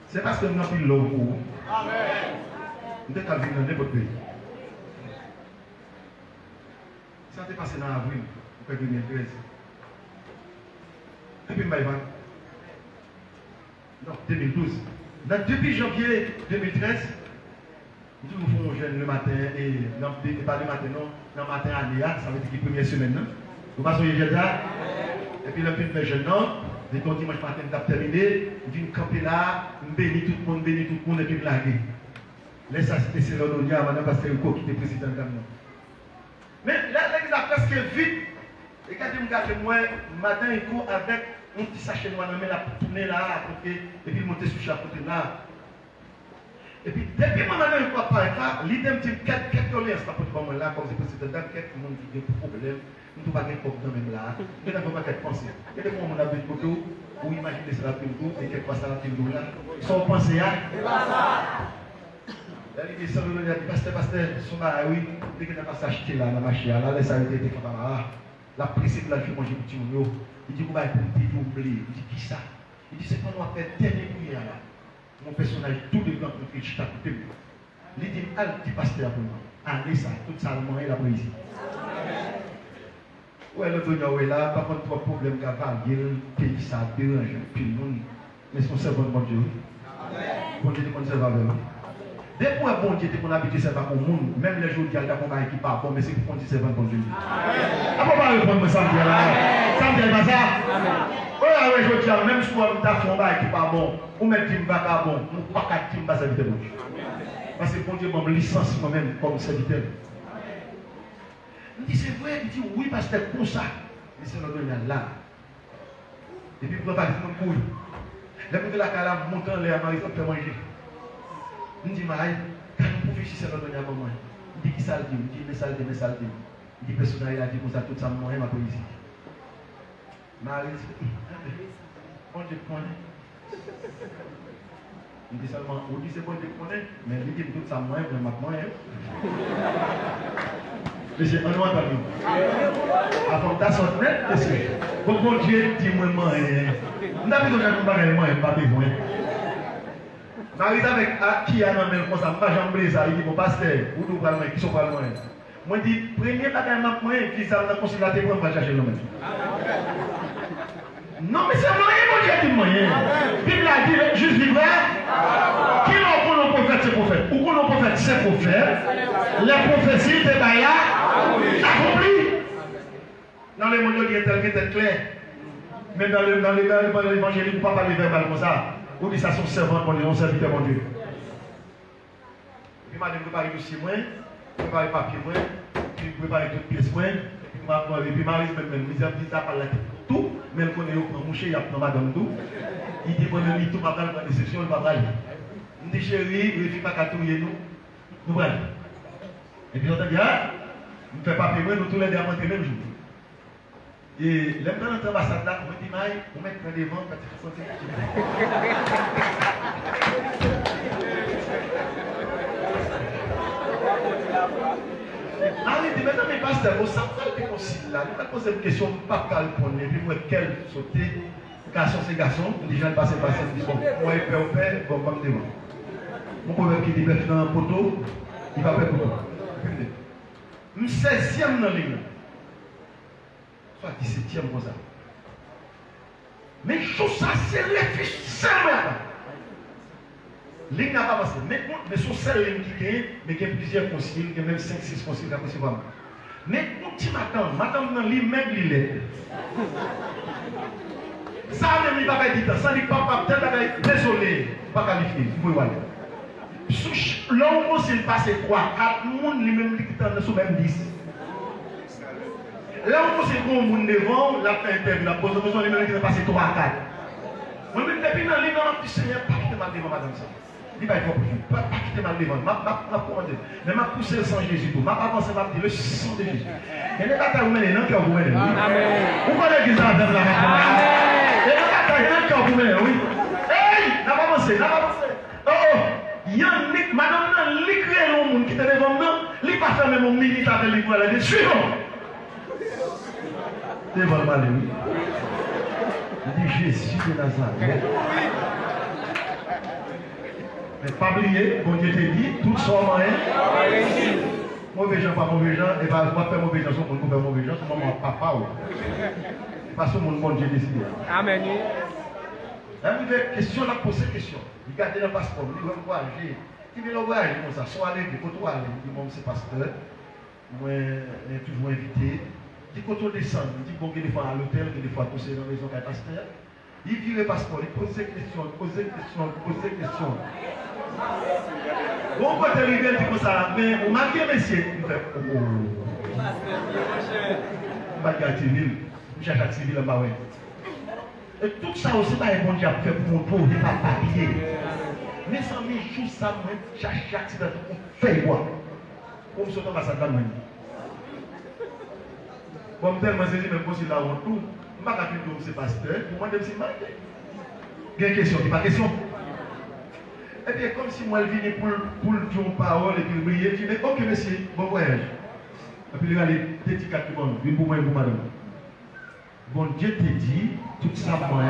C'est parce que nous avons pris l'eau pour vous. Nous avons vu dans n'importe pays. Ça s'est passé dans avril, 2013. Et puis, non, 2012. Depuis janvier 2013, nous faisons jeûne le matin et pas le matin, non, le matin à Léa, ça veut dire que la première semaine. Non? Vous passez au jeûne là, et puis le film fait jeûne, non, dès qu'on dimanche matin, nous avons terminé, nous venons camper là, nous bénissons tout le monde, et puis nous larguer. Laisse ça, c'était Célodonia, maintenant, parce que c'est le qui était président de nous. Mais là, l'église a presque vite. Et quand je me garde moi, matin, il court avec un petit sachet noir, il la tourner là, à côté, et puis monter sur chaque côté là. Et puis, depuis que je ne crois pas, l'idée me dit quelques doléances pour moi là, comme c'est possible, dans quelques monde qui a des problèmes, nous ne pouvons pas gagner comme même là. Nous n'avons pas qu'à penser. Et des fois, on a besoin de photos, ou imaginer ça la tout, et quelque fois ça la tout là. Sans penser à. La Ligue des Salons a dit, pasteur, son oui, dès que tu as passé acheter là, la machine, là, laisse arrêter tes camarades. La précédente, la fille, manger petit mounio. Il dit, vous allez pour oublier. Il dit, qui ça? Il dit, c'est pas nous à faire dernier prière là. Mon personnage, tout le temps, je suis à côté de lui. Il dit, allez, petit pasteur pour moi. Allez, ça, tout ça, le moyen, la poésie. Ouais, le donner, ouais, là, par contre, trois problèmes qu'à vaguer, pays, ça dérange, puis nous, mais son cerveau, bon Dieu. Bon Dieu, qu'on se va vers nous. Des fois, bon Dieu, qu'on a habitué, c'est pas pour le monde. Même les jours où il y a des gens qui parlent, mais c'est pour qu'on dise c'est bon Dieu. Ah, on va répondre ça, là. Ça me dit pas ça. Oui, je dis, même si on a fait un bail qui pas bon, ou même qui ne va pas bon, ou pas qui ne va pas servir bon Dieu. Parce que bon Dieu m'a licence moi-même comme serviteur. Il dit, c'est vrai, il dit, oui, parce que c'est pour ça. Mais c'est notre là. Et puis, pour ne pas dire mon couille. La couille de la cala monte en l'air, Marie, fait manger. Il dit, Marie, quand nous pouvons c'est notre à moi. Il dit, qui ça le dit? Il dit, mais ça le dit, mais ça le dit. Il dit, personnel, il a dit, comme ça, tout ça, moi, ma poésie. Marie dit, bon Dieu connaît. Il dit seulement, on dit c'est bon Dieu connaît, mais il dit tout ça, moi, mais ma moyen. Mais c'est un autre ami. Avant ta sorte net, c'est bon Dieu dit moi, moi, on a besoin de nous parler, moi, pas besoin. Marie avec qui a nommé comme ça, pas jambe ça, il dit, mon pasteur, où nous parlons, qui sont pas loin. Moi, je dis, premier bagage, moi, qui ça, on a considéré pour moi, chercher le nom. Non, mais c'est moyen, mon Dieu, dit moyen. Bible a dit, juste libre. Qui l'on connaît prophète, c'est prophète. Ou qu'on a prophète, c'est prophète. Les prophéties, c'est là, accompli. Dans les mondes, il y a tellement clair. Mais dans l'évangile, on ne peut pas parler verbal comme ça. Ou dit ça, son servant, mon Dieu, son serviteur, mon Dieu. Puis, madame, préparer le dossier, préparer le papier, puis préparer toutes les pièces, puis Marie, même, il dit, ça parle tout, même quand on est au mouché, il y a pas madame tout. Il dit, bon, il dit, tout, ma balle, la déception, il va pas aller. Il dit, chérie, il ne fait pas qu'à tout nous. Nous allons. Et puis, on dit, ah, nous ne faisons pas payer, nous tous les deux à rentrer le même jour. Et là, dans notre ambassade là, on dit, Maï, on met dans les vents quand il faut sortir. Ah oui, maintenant, mes pasteurs, au centre de concile là, nous allons poser une question, pas qu'à répondre, et puis moi, quel sauter, garçon c'est garçon, déjà le passé, bon, moi, père au père, bon, comme devant. Mon proverbe qui dit, bête dans un poteau, il va faire poteau. Une 16e dans l'île. Soit 17e comme ça. Mais tout ça, c'est réfléchissant là. Ligne n'a pas avancé. Mais sur celle ligne qui gagne, mais il y a plusieurs conciles, il y a même 5-6 conciles qui possible. Mais un petit matin dans l'île même l'île. Ça même il va pas dire ça, il va pas peut-être désolé, pas qualifié, vous pouvez voir. Là où c'est passé 3-4 personnes, les mêmes qui sont même 10. Là où c'est bon, monde devant, la fin interview, la pose de question, les mêmes qui sont passés 3-4. Moi-même, depuis dans l'île, je suis Seigneur, pas quitter ma devant madame ça. Il va être pas quitter ma devant, mais m'a poussé le sang de Jésus, m'a avancé, m'a dit le sang de Jésus. Et les batailles, vous menez, non, qui vous menez, oui. Vous connaissez qui ça, dans la main. Et les batailles, non, qui vous menez, oui. Hey, n'a pas avancé, n'a pas avancé. Oh, Yannick, madame, l'écrit le monde qui était devant moi, il n'a pas fait même mon militaire avec l'école, elle a dit, suivant. Devant le malheur, oui. Il dit Jésus de Nazareth. Mais pas oublier, bon Dieu te dit, tout soit moyen. Mauvais gens, pas mauvais gens, et pas faire mauvais gens, on peut faire mauvais gens, c'est maman, papa. Parce que mon bon Dieu décide. Amen. Là, vous avez question, la poser question. Regardez le passeport, vous allez voyager. Il vient voyager comme ça, soit aller, du côté où aller, il dit, bon, c'est pasteur, moi, je suis toujours invité. Il dit, quand on descend, il dit, bon, des fois à l'hôtel, des fois tous dans la maison qu'un pasteur. Il vire le passeport, il pose des questions, pose des questions, pose des questions. Bon, quand il arrive, il dit comme ça, mais on m'a dit, monsieur, il fait, oh, on va dire à civil, on cherche à civil en bas, ouais. Et tout ça aussi, pas un bon Dieu fait pour mon pauvre, il pas papier. Mais ça me joue ça, chaque accident, on fait quoi? Comme ça, on va s'attendre. Comme tellement saisi, même si là, on tout, je ne vais pas dire que c'est pasteur, pour moi, c'est marqué. Il y a une question, il n'y a pas de question. Et bien, comme si moi, je venais pour dire une parole et puis briller, je dis, ok, monsieur, bon voyage. Et puis, il y a les petits quatre monde, une pour moi et pour madame. Bon Dieu te dit, tout ça, moi,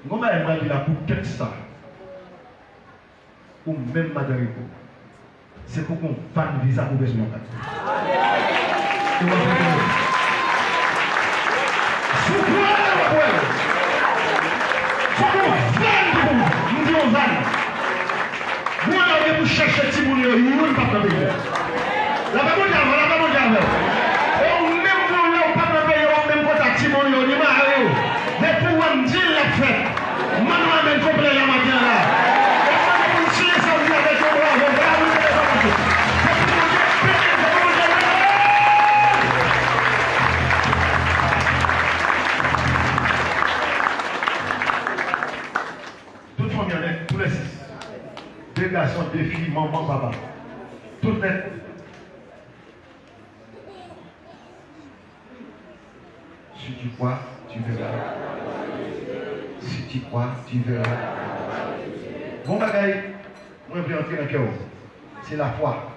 je vais dire là pour quelque ça. Ou même madame. C'est pour qu'on fasse un visa pour besoin de vous cherchez si vous ne pas payer. La pas mon diable, la pas mon diable. Et même vous ne pas payer, même quand tu as Timon, il m'a arrêté. Mais pour me dire la fête, maintenant, même complet la matière là. Tous les 6. 2 garçons, 2 filles, maman, papa. Tout net. Si tu crois, tu verras. Si tu crois, tu verras. Bon bagaille, moi je vais entrer dans le cœur. C'est la foi.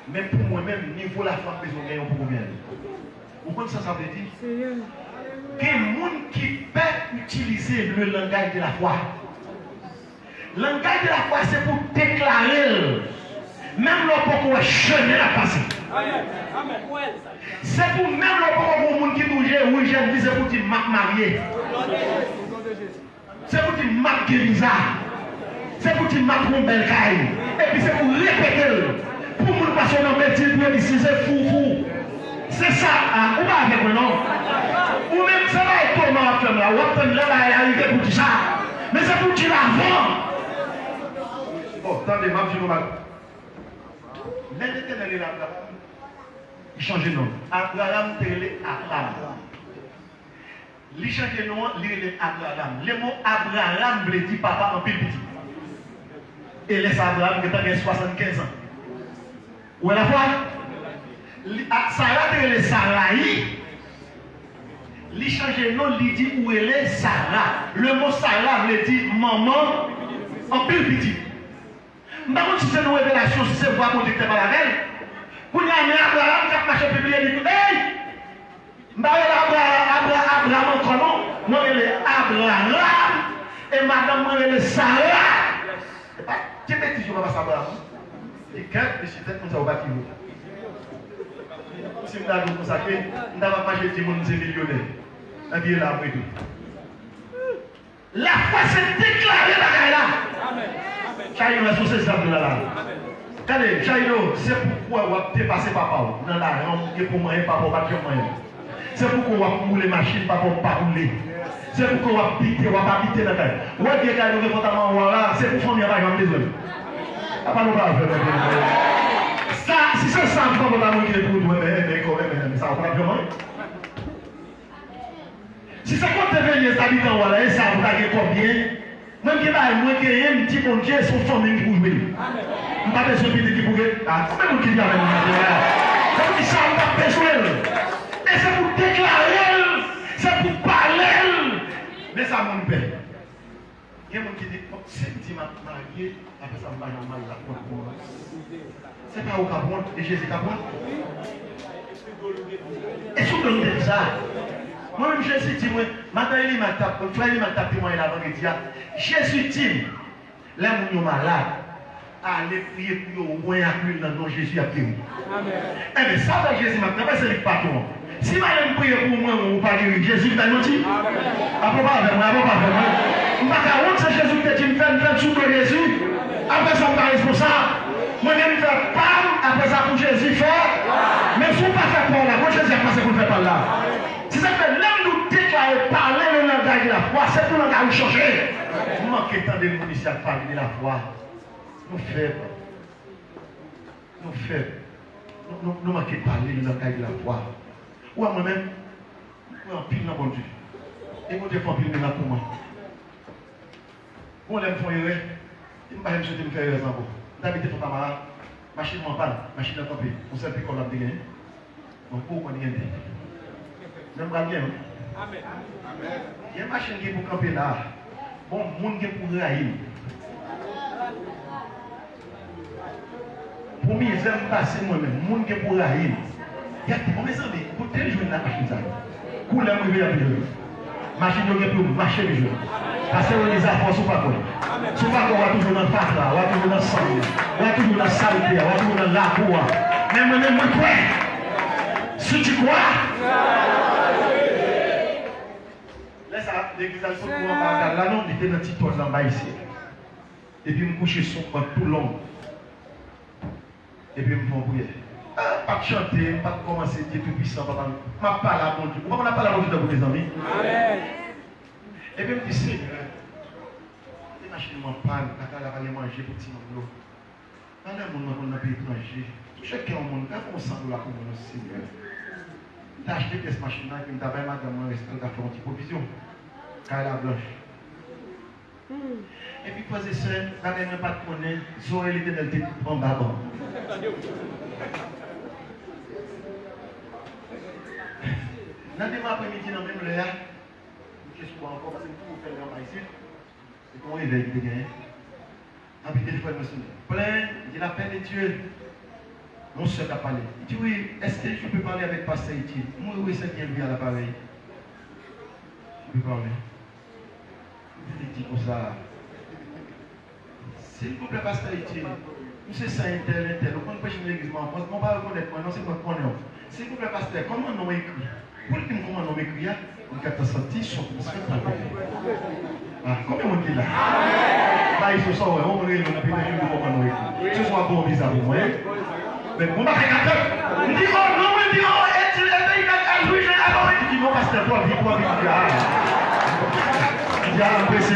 Même pour moi-même, niveau la foi, besoin de gagner pour combien? Vous comprenez ça, ça veut dire? Il y a des gens qui peuvent utiliser le langage de la foi. Le langage de la foi, c'est pour déclarer. Même lorsqu'on va chemin la passé. C'est pour même lorsqu'on qui touche, oui, j'ai dit, c'est pour dire m'a marié. C'est pour dire m'a guérisa. C'est pour dire m'a belle caille. Et puis c'est pour répéter. Pour nous passer dans le métier, pour dire c'est fou. C'est ça, hein? Ou pas avec moi, non? Ou même ça va être comment on fait là. Ou on là, il arrive pour dire ça. Mais c'est pour dire avant. Oh, attendez, ma vie, l'Éternel est là. Il change de nom. Abraham, télé, Abraham. Il change de nom, il est Abraham. Le mot Abraham veut dire papa en pile petit. Et laisse Abraham qui a 75 ans. Où est la foi? Sarah, elle est Sarai. Il change de nom, il dit où elle est Sarah. Le mot Sarah veut dire maman en pile petit. Je ne sais pas si c'est une révélation, si c'est voix pour dire que tu n'es pas la veille. Pour y aller à Abraham, qui a marché publié, il dit hey! Je ne sais pas Abraham encore non. Moi, elle est Abraham. Et madame, moi, elle est Sarah. Qui est-ce que tu vas passer Abraham? Et quand je suis peut-être comme ça au bâtiment. Si je suis consacré, je ne vais pas marcher du monde, c'est millionnaire. Un billet là, après tout. La foi s'est déclarée là. Amen. Chaïno est sous ces arbres là. Regardez, Chaïno, c'est pourquoi on va dépasser papa. Dans la rampe, pour moi, papa va faire moyen. C'est pourquoi on va rouler machine, papa va pas rouler. C'est pourquoi on va piter, on va pas piter dans la tête. On va dire qu'il y a des comportements là, c'est pour famille, pas jamais besoin. Papa nous va faire. Ça, si c'est ça, on va pas qui est pour nous, mais quand même, ça va pas bien. Si c'est quand tu es venu, ça dit dans voilà, ça va pas combien. Même qui va moins que un petit bon Dieu, son famille pour jouer. Je ne pas besoin de dire qui pour jouer. Ah, c'est même qui vient avec nous. C'est pour ça qu'on va besoin. Et c'est pour déclarer, c'est pour parler. Mais ça, mon père. Il y a des gens qui disent, si je dis marié, après ça, je vais mal la porte. C'est pas au Cabron, et Jésus Cabron. Et si on dit ça, moi-même, Jésus dit, maintenant, il m'a tapé, moi, il a vendredi. Jésus dit, là, nous sommes malades. Allez prier pour au moins accueillir dans le nom de Jésus à prier. Eh bien, ça va Jésus maintenant, c'est le patron. Si je vais prier pour moi, on ne va pas guérir. Jésus t'a dit, après pas avec moi, après pas avec moi. Je ne vais pas honte, c'est Jésus qui t'a dit, fais sous de Jésus. Après ça, on va responsable. Moi-même, je fais pas, après ça, pour Jésus faire. Mais si on ne pas faire par là, moi, Jésus a passé pour le faire par là. Si ça fait l'homme nous déclarer, parler le langage de la foi, c'est pour le langage changer. Vous manquez tant de monde ici à parler de la foi. Nous faibles. Nous manquons de parler le langage de la foi. Ou à moi-même, nous en pile dans mon Dieu. Et mon Dieu fait en pile maintenant pour moi. Bon, l'aime font erreur. Il ne va pas me souhaiter me faire erreur sans vous. D'habitude, il faut pas machine en panne, machine en campé. On sait plus qu'on a gagné. Donc, pour qu'on y ait même pas bien. Amen. Il y a une machine qui est pour camper là. Bon, le monde qui est pour raïr. Pour moi, j'aime passer moi-même. Le monde qui est pour raïr. Il y a des amis, pour tel jour, la machine ça. Couleur, moi, je vais appeler. Machine qui est pour marcher les jours. Parce que les affaires sont pas quoi. Sont pas quoi, on va toujours dans le parc là, on va toujours dans le sang, on va toujours dans la saleté, on va toujours dans la boue. Mais moi-même, moi, quoi? Si tu crois, l'église a le courant par là, non, il était dans le petit toit en bas ici. Et puis, je me couche sur tout long. Et puis, je me fais prier. Pas de chanter, pas de commencer à dire tout puissant, papa. Je ne parle à mon Dieu. Pourquoi on n'a pas la bonne Dieu pour les amis? Amen. Et puis, je me dis, Seigneur, les machines m'en parlent, quand elle va manger pour petit monde. Quand elle va dans un pays étranger, tout chacun au monde, quand on sent de la commune, Seigneur. Tu as acheté cette machine-là, et puis tu as fait madame, elle a fait une petite provision. Car elle a blanche. Et puis, frères et sœurs, quand elle n'a pas de monnaie, Zoé l'Éternel était en bas. Dans le après-midi, dans le même l'heure, je suis encore parce que vous faites le ici. Et qu'on réveille, vous gagnez. Et puis, téléphone me sonne. Plein, il dit la paix de Dieu. Mon soeur a parlé. Il dit oui, est-ce que je peux parler avec Pasteur Etienne? Moi, oui, c'est bien lui à l'appareil. Il parle. Il dit comme ça. S'il vous plaît, pasteur Etienne, nous c'est ça, intel. On ne peut pas l'église en France, on ne va pas reconnaître moi, non, c'est moi qui connais. S'il vous plaît, pasteur, comment on a écrit? Pour le comment on a écrit, on a sorti son ah, combien on dit là? Là, il faut savoir, on va regarder, on a pu dire comment on a écrit. Ce soit bon, bizarre pour moi. Mais on va regarder. Il dit, oh non, il dit, oh, il dit, non, pasteur, toi, dis-toi, il y a un PC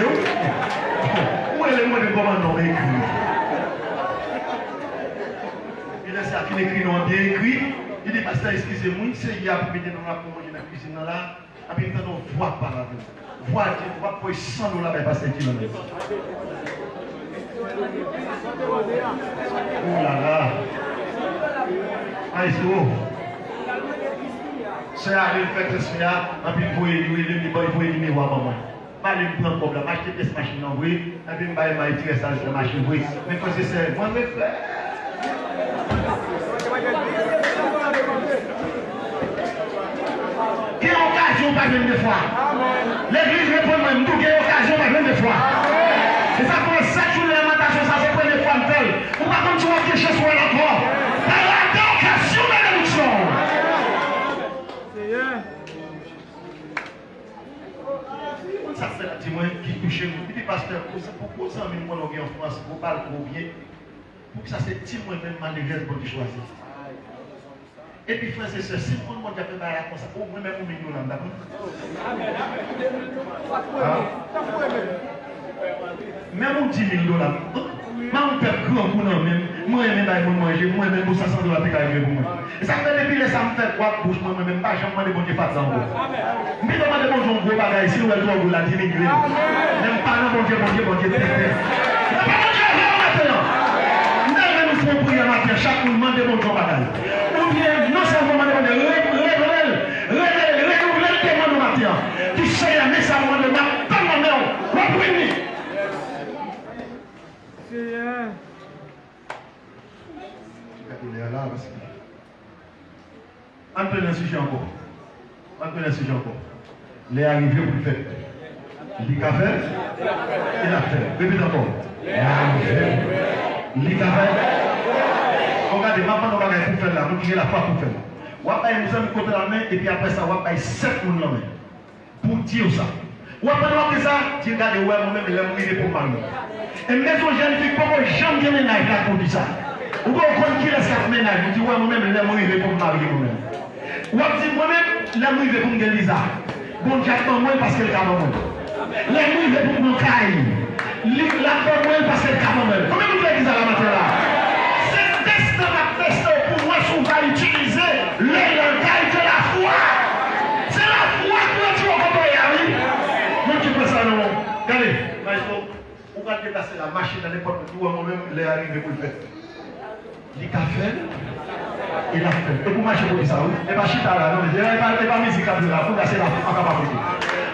où est le mot de comment on écrit? Il laisse à qu'il écrit, non, bien écrit. Il dit, pasteur, excusez-moi, c'est hier pour mettre dans la cuisine là. Et puis, on voit par là. Voix pour 100 $, mais pasteur qui l'en est. Oh là là. Aïe, c'est arrivé fait ce là, et puis vous pouvez lui voir maman. Pas lui prendre problème, acheter pièce machine en vrai, et puis m'a tiré ça de la machine oui. Mais quand c'est moi je fais. Quelle occasion pas même des fois. L'église répond même tout quelle occasion pas même des fois. Et ça prend 7 jours d'alimentation, ça c'est première fois de tel. Ou pas comme tu vois quelque chose sur l'encore. Par la occasion de l'élection. Ça c'est la témoin qui touche nous. Il dit pasteur, pourquoi ça même moi en France, pour parler trop bien, pour que ça c'est témoin même malheureuse pour choisir. Et puis frère et sœurs, si tout le monde a fait barre comme ça, au moins même 1 million là, d'accord? Même 10 000 $. Moi, on peut grand pour nous même. Moi, je vais manger. Moi, même pour 500 $, c'est carré pour moi. Et ça fait depuis les ça me fait quoi bouche, moi, même pas, j'aime demander bon Dieu pas de sang. Mais demandez bon Dieu, gros bagage, si vous êtes vous la diminuer. Même pas, non, bon Dieu, bon Dieu, bon Dieu, pas bon Dieu, maintenant. Même nous faisons prier matin, chaque jour, demandez bon Dieu bagage. Ou bien, non seulement demander, révéler le témoin de matin. Qui sait, mais ça me demande, pas mon nom, reprenez. Il est là parce que. On peut un sujet encore. On peut un sujet encore. Il est arrivé pour le faire. Il dit qu'à faire. Il a fait. Répète encore. Il est arrivé. Il dit qu'à faire. Regardez, maintenant on va pour faire là. Nous qui la foi pour faire. On va nous faire côté la main et puis après ça, on va faire 7 personnes la main. Pour dire ça. On va faire ça. Tu regardes, ouais, moi-même, il a mouillé pour parler. Et même aux jeunes filles, pourquoi j'aime bien ménage là pour dire ça? Ou bien on connaît qui laisse faire ménage, vous dites, ouais, moi-même, il a mouillé pour me marier moi-même. Ou on dit, moi-même, il a mouillé pour me dire Lisa. Bon, j'attends moi parce qu'elle est quand même. Il a mouillé pour me caille. La femme moi parce qu'elle est quand même. Comment vous faites ça la matin là? C'est test pour moi, si on va utiliser le langage de la foi. C'est la foi que tu vas comprendre. Non, tu peux ça, non? Regardez, maestro. On va déplacer la machine à n'importe où, moi-même, il est arrivé pour le faire. Il a fait, il a fait. Et pour marcher pour ça, oui. Et pas chita là, non, il n'y a pas musique à dire là, pour passer la capacité.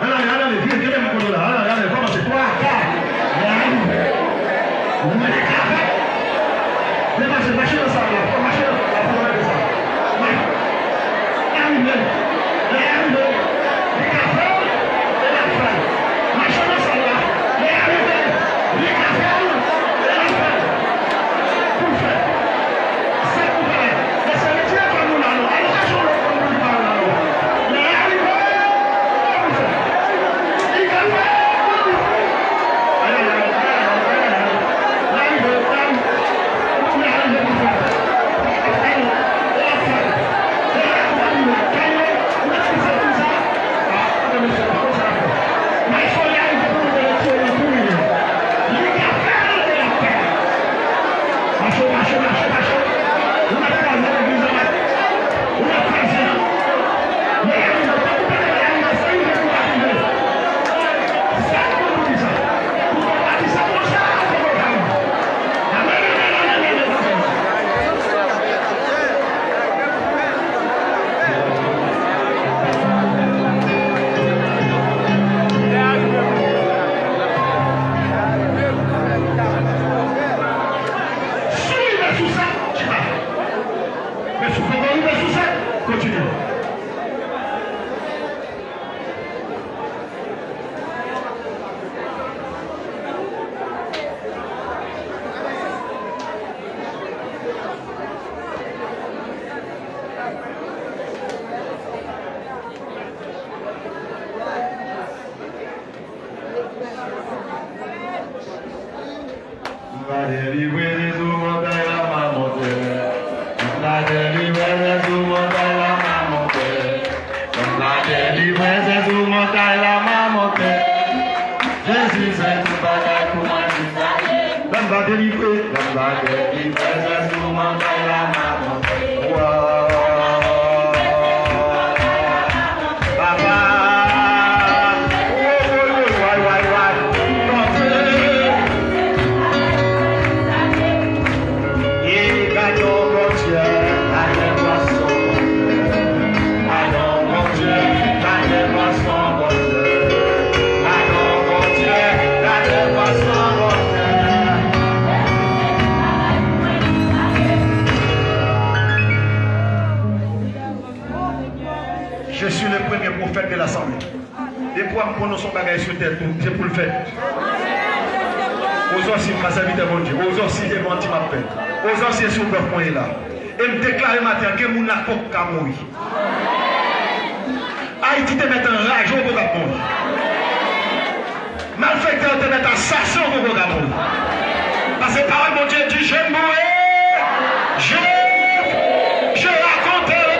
Allez, viens me connaître là, allez, comment c'est 3, 4, il arrive. Il est capé. Dépassez, marchez dans ça, là, marchez dans ça, pour aller ça. Il arrive, il arrive. Il a fait, il a fait. Marchez dans ça, là. Il arrive, il a fait. Je suis le premier prophète de l'Assemblée. Et pour me prononcer son bagage sur terre, c'est pour le faire. Aux aussi, ma servite de mon Dieu. Aux aussi, des menti ma peine. Aux aussi, sur le point là. Et me déclarer matin que mon accord qu'à mourir. Haïti te met en rage au Gabon. Malfaiteur te met en assassin au Gabon. Parce que parole mon Dieu dit je mourrai, je raconterai.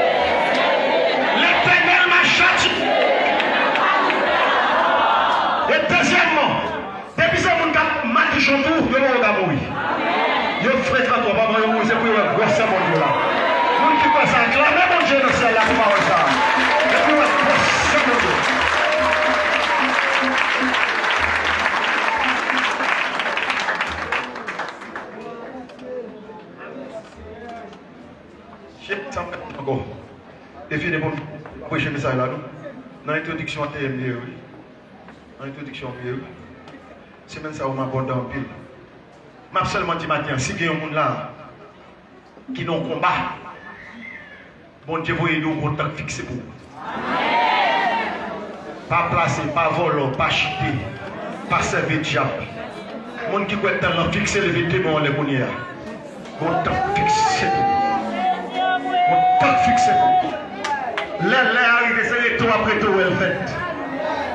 L'Éternel m'a châtié. Et deuxièmement, depuis ce monde qui m'a dit je mourrai. Je ferai 33 pas moi c'est pour le gros ça mon Dieu là. Moun qui passe à clamer mon Dieu dans celle là pour voir ça. Et pour le gros ça mon Dieu. J'ai encore. Et puis, bon, prêcher le message là, dans l'introduction TMD, dans l'introduction, c'est même ça où m'a abordé en pile. Je seulement dit matin, si il y a un monde là qui n'ont combat, bon Dieu, vous nous contact fixé pour vous. Pas placer, pas voler, pas chuter, pas servir de diable. Les gens qui ont temps fixé le vêtement, les mounières. Contact fixé pour vous. Contact fixé pour vous. L'air arrive, c'est le tour après tout où elle fait.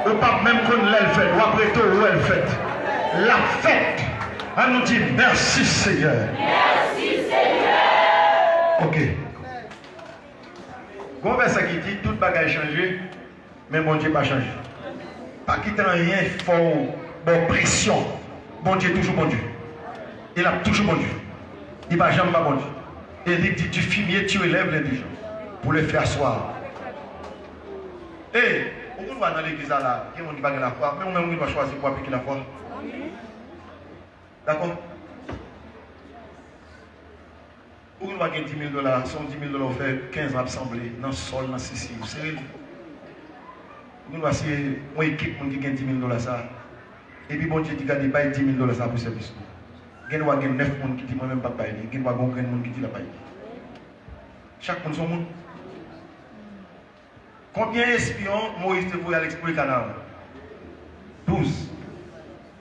Ou pas même qu'on l'aile fait, ou après tout où elle fait. La fête. On nous dit merci Seigneur. Merci Seigneur. Ok. Bon, ben ça qui dit, tout bagage changé, mais mon Dieu pas changé. Pas quitter rien fort, bon pression. Bon Dieu toujours bon Dieu. Il a toujours bon Dieu. Il ne va jamais pas bon Dieu. Et il dit du fumier tu élèves les gens pour le faire asseoir. Et on va dans l'église là, qui on dit pas la foi, mais on même va choisir pour appliquer la foi. D'accord? Ou on va gagner 10 000 $, si on 10 000 $, on fait 15 assemblées dans le sol, dans le Sicile. Vous savez? On va essayer, on équipe qui gagne 10 000 $. Ça. Et puis, bon Dieu dit qu'il pas 10 000 $ ça pour service. Il y a 9 personnes qui disent moi-même pas payer. Il y a 9 personnes qui disent la payer. Chaque monde son monde. Combien d'espions Moïse te voit à l'exploit Canaan? 12.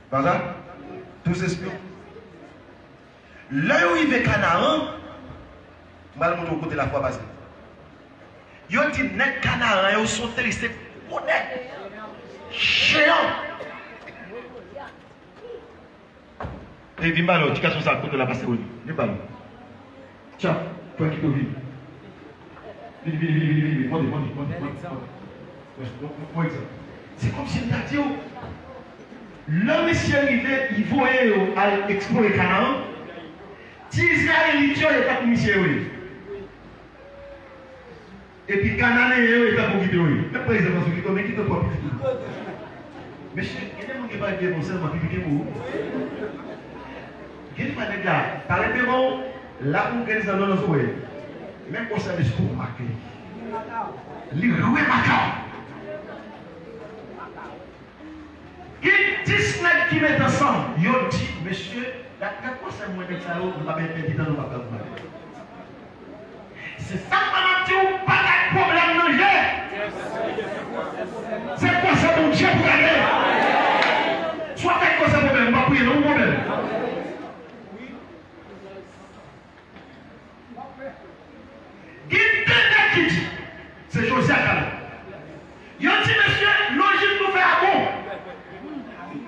Pas ça? 12 espions. Là où il est Canaan, je vais vous montrer côté la foi passée. Ils ont dit net Canaan, ils sont tristes, honnêtes, géants. Et Vimbalo, tu casses ça côté la passée. Vimbalo. Tiens, toi qui te vis. Vite, c'est comme si il t'a dit, l'homme ici arrivé, il voyait à explorer Canaan. Si Israël est pas pour monsieur. Et puis Canaan est pas pour quitter. Mais par exemple, ce qui tombe, qui te prend plus. Mais il y a des gens qui parlent de bon sens, mais qui pour vous. Il y a des gens qui parlent de bon, là où ils sont dans nos souhaits. Même pour ça, les secours marqués. Les roues marquants. Il y a 19 qui mettent ensemble. Ils ont dit, monsieur, la quoi c'est moins de ça, on va mettre un petit dans nos vacances. C'est ça, maman, tu n'as pas de problème dans le jeu. C'est quoi ça, mon Dieu, pour aller? Soit avec quoi ça, problème, on va prier, non, problème. C'est José Akala. Il a dit, monsieur, logique nous fait à bon.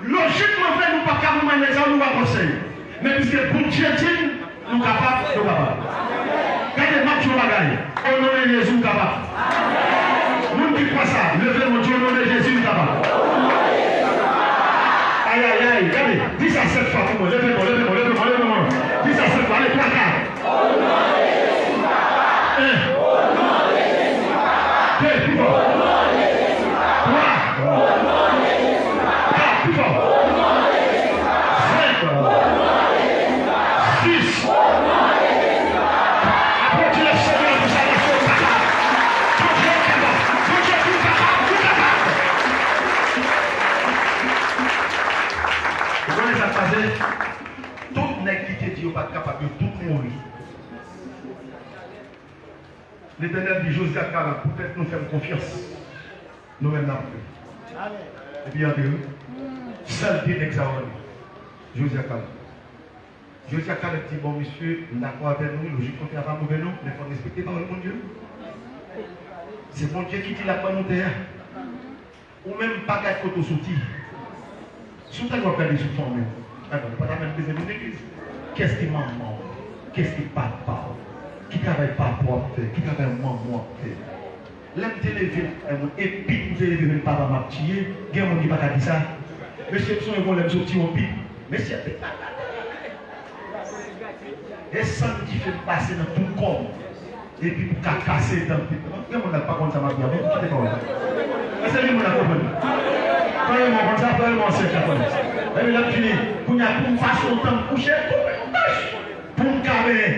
Logiquement, fait nous pas qu'à nous les gens, nous pas conseiller. Mais puisque pour Dieu dit, nous capables, nous capables. Quand les matchs nous bagaillent, au nom de Jésus, nous capables. Nous qui croit ça, levez mon Dieu, au nom de Jésus, nous capables. Aïe, aïe, aïe, regardez, dis ça 7 fois pour moi, levez-moi, levez-moi, levez-moi, levez-moi. Dis ça 7 fois, allez, 3 quarts. Au nom de Jésus, capables. 1. Deux, plus fort. Trois. Quatre, plus fort. Cinq. Six. Applaudis le Seigneur pour sa nation capable. Ton Dieu est capable. Ton Dieu est tout capable. Tout capable. Vous connaissez ça passé? a dit Josiah Kala, peut-être nous faisons confiance. Nous-mêmes, nous avons. Et puis, il y a seul qui est examen. Josiah Kala. Josiah Kala dit, bon monsieur, d'accord avec nous, logiquement, il n'y a pas mauvais nous, mais il faut respecter par le bon Dieu. C'est bon Dieu qui dit la bonne montagne. Ou même pas qu'à côté souti. Souti, on va faire des sous-formes. Pas la même chose de l'église. Qu'est-ce qui maman? Qu'est-ce qui papa? Qui travaille pas pour faire? Qui travaille maman faire? L'aime télévision, et puis vous élevez le papa m'a tué. Il y a un monde qui n'a pas dit ça. Monsieur, si on l'aime sortir au pipe. Monsieur, et ça qui fait passer dans tout le corps. Et puis pour casser dans le pipe. Il y a un monde qui n'a pas compris ça m'a bien. Mais qui est bon? Est-ce que vous avez compris? Quand il m'a compris ça, quand il m'a enseigné ça. Et puis là, fini. Pour une façon de me coucher, pour me calmer.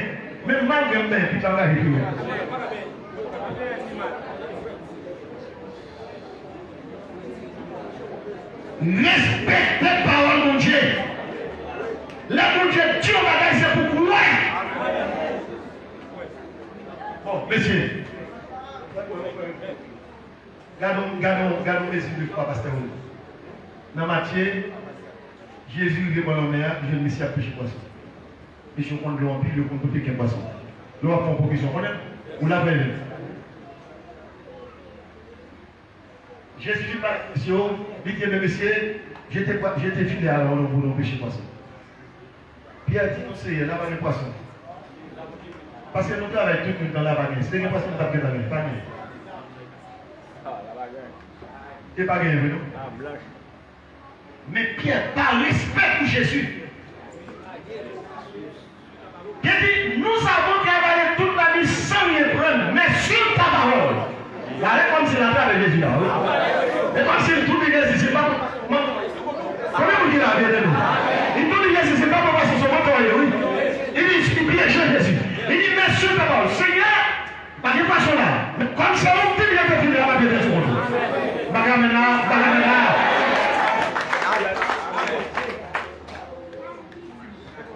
Même malgré moi, puis ça va arriver. Respectez la parole de mon Dieu. La mon Dieu, Dieu va c'est pour vous. Bon, messieurs. Gardons les yeux de foi, pasteur. Dans Matthieu, Jésus est bon mer, je ne me suis appelé poisson. Et je compte l'eau en pile, je compte tout qu'un poisson. L'eau a fait une provision, vous l'avez vu. Jésus fit par la question, il dit, mais monsieur, j'étais filé alors pour nous pêcher poisson. Pierre dit, non, c'est là-bas le poisson. Parce que nous travaillons tout dans la baguette. C'est un poisson qui tape dans la baguette, pas bien. Et pas gagné, non? Mais Pierre, par respect pour Jésus, il dit, nous avons travaillé toute la vie sans rien prendre, mais sur ta parole. La réponse, c'est la de Jésus. Et comme si tout le monde c'est pas. Comment vous dites la vérité? Il tout le monde c'est pas pour passer son moteur, oui. Il dit, il piège Jésus. Il dit, mais sur ta parole, Seigneur, pas de façon là. Mais comme ça, on dit bien que tu n'as pas de façon. Bagamena.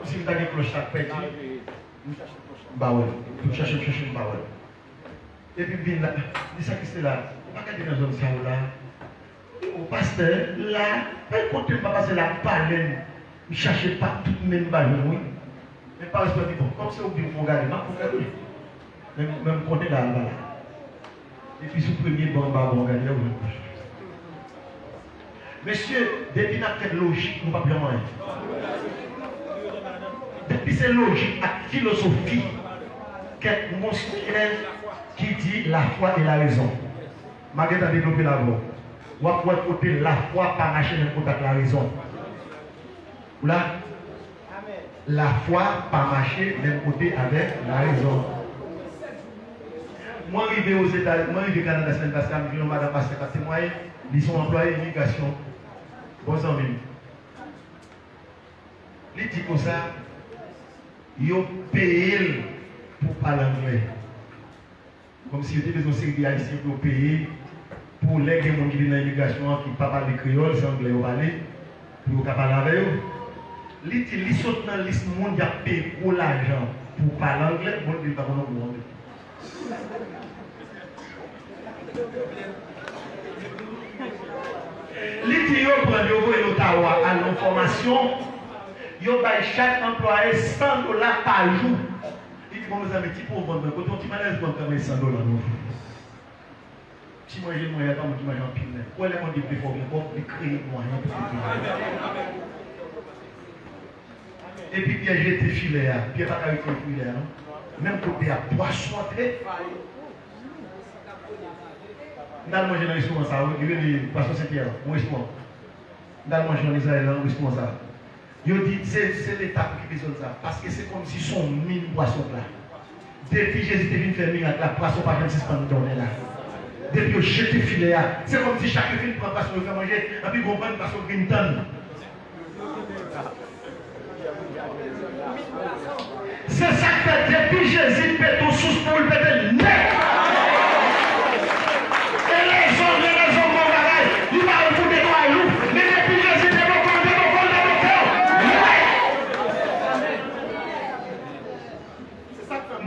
Si vous avez une cloche à péter, bah ouais, vous cherchez, bah ouais. Et puis, bien là, dis ça qui c'est là. Pas qu'à dire dans une salle là. Au pasteur, là, un côté, papa, c'est la baleine. Il ne cherchait pas tout le même baleine, oui. Mais par respect, bon, comme c'est au but, on regarde, oui. Même côté là, là. Et puis, sous premier bon, on regarde, oui. Monsieur, depuis notre logique, nous ne pouvons pas rien. Depuis cette logique, la philosophie, qu'est-ce monstrueux qui dit la foi et la raison. Malgré ta développé la voix. Ou à pouvoir côté la foi par marcher dans le contact la raison. Là, la foi par marcher d'un côté avec la raison. Moi, je vais aux États-Unis, moi, je vais au Canada la semaine passée, je vais madame Pasteur à témoigner, ils sont employés d'immigration. Bons amis. Ils disent comme ça, ils ont payé pour parler anglais. Comme si ils étaient besoin de série haïtiens pour payer pour les gens qui viennent dans l'immigration, qui ne parlent pas de créole, c'est anglais, pour parler avec eux. Ils sont dans la liste monde qui a payé pour l'argent pour parler anglais, bon, ils ne parlent pas anglais. Les gens prennent l'Ottawa à l'information, ils ont chaque employé $100 par jour. Ils disent, bon, nous avons un petit peu vendre, quand on dit, malaise, on va $100. Si moi j'ai moyen, quand on mange en pile, pourquoi les gens disent qu'il faut créer moyen pour créer. Et puis, Pierre, j'ai été filé, Pierre n'a pas été filé, même côté à poisson, dans le manger dans l'histoire, ça, il dit, Pasteur Saint-Pierre, où est-ce qu'on dans le manger en Israël, où est-ce qu'on ça? Il dit, c'est l'État qui besoin de ça, parce que c'est comme si son mine poisson là. Depuis Jésus est venu faire miracle, la poisson pas même suspendre donner là. Depuis jeter filet, c'est comme si chaque film prend poisson, le fait manger, et puis on prend une poisson qui tonne. C'est ça que fait depuis Jésus fait tout sous pour le péter net.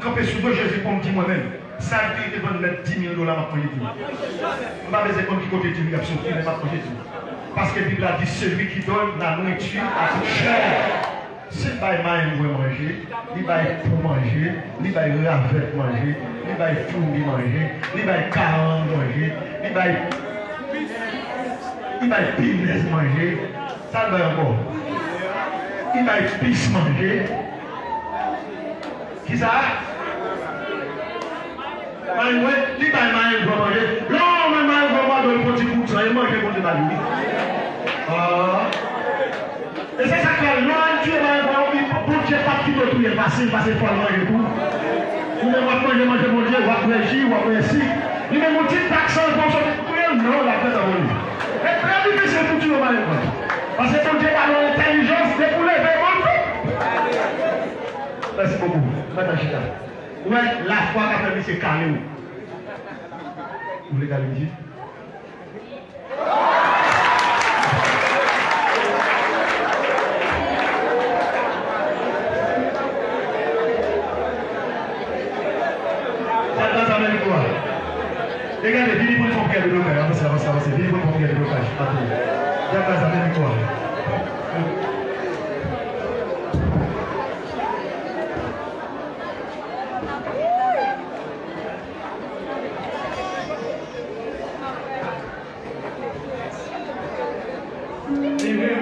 Quand je suis Jésus pour me dire moi-même, ça veut dire que mettre 10 000 dollars pour manger tout. Je ne vais pas besoin de côté de lui, absolument, mais pas manger tout. Parce que la Bible a dit celui qui donne la nourriture à tout cher. Si il va manger, il va pour manger, il va avec manger, il va fourmi manger, il va caron manger, il va pinaise manger, ça va encore. Il va pisse manger. Qui ça? Il va manger. Non, mais il va manger le petit bout de sang, il mange le petit bout. Et c'est ça que l'on Dieu va pour Dieu pas qui doit tout les passer, parce qu'il faut manger tout. Vous ne manger mon Dieu, ou après J, ou après C. Il me montre une taxe pour sortir pour rien, non, la fête à mon Dieu. Et très difficile pour tout le monde. Parce que ton Dieu a l'intelligence de pour lever mon Dieu. Merci beaucoup. Maintenant, Chita. Ouais, la foi qu'a fait M. Carlou. Vous voulez qu'elle me dise? Regardez, venez pour le pompier de l'occasion. Avancez. Venez pour le pompier de l'occasion. D'accord, ça fait quoi?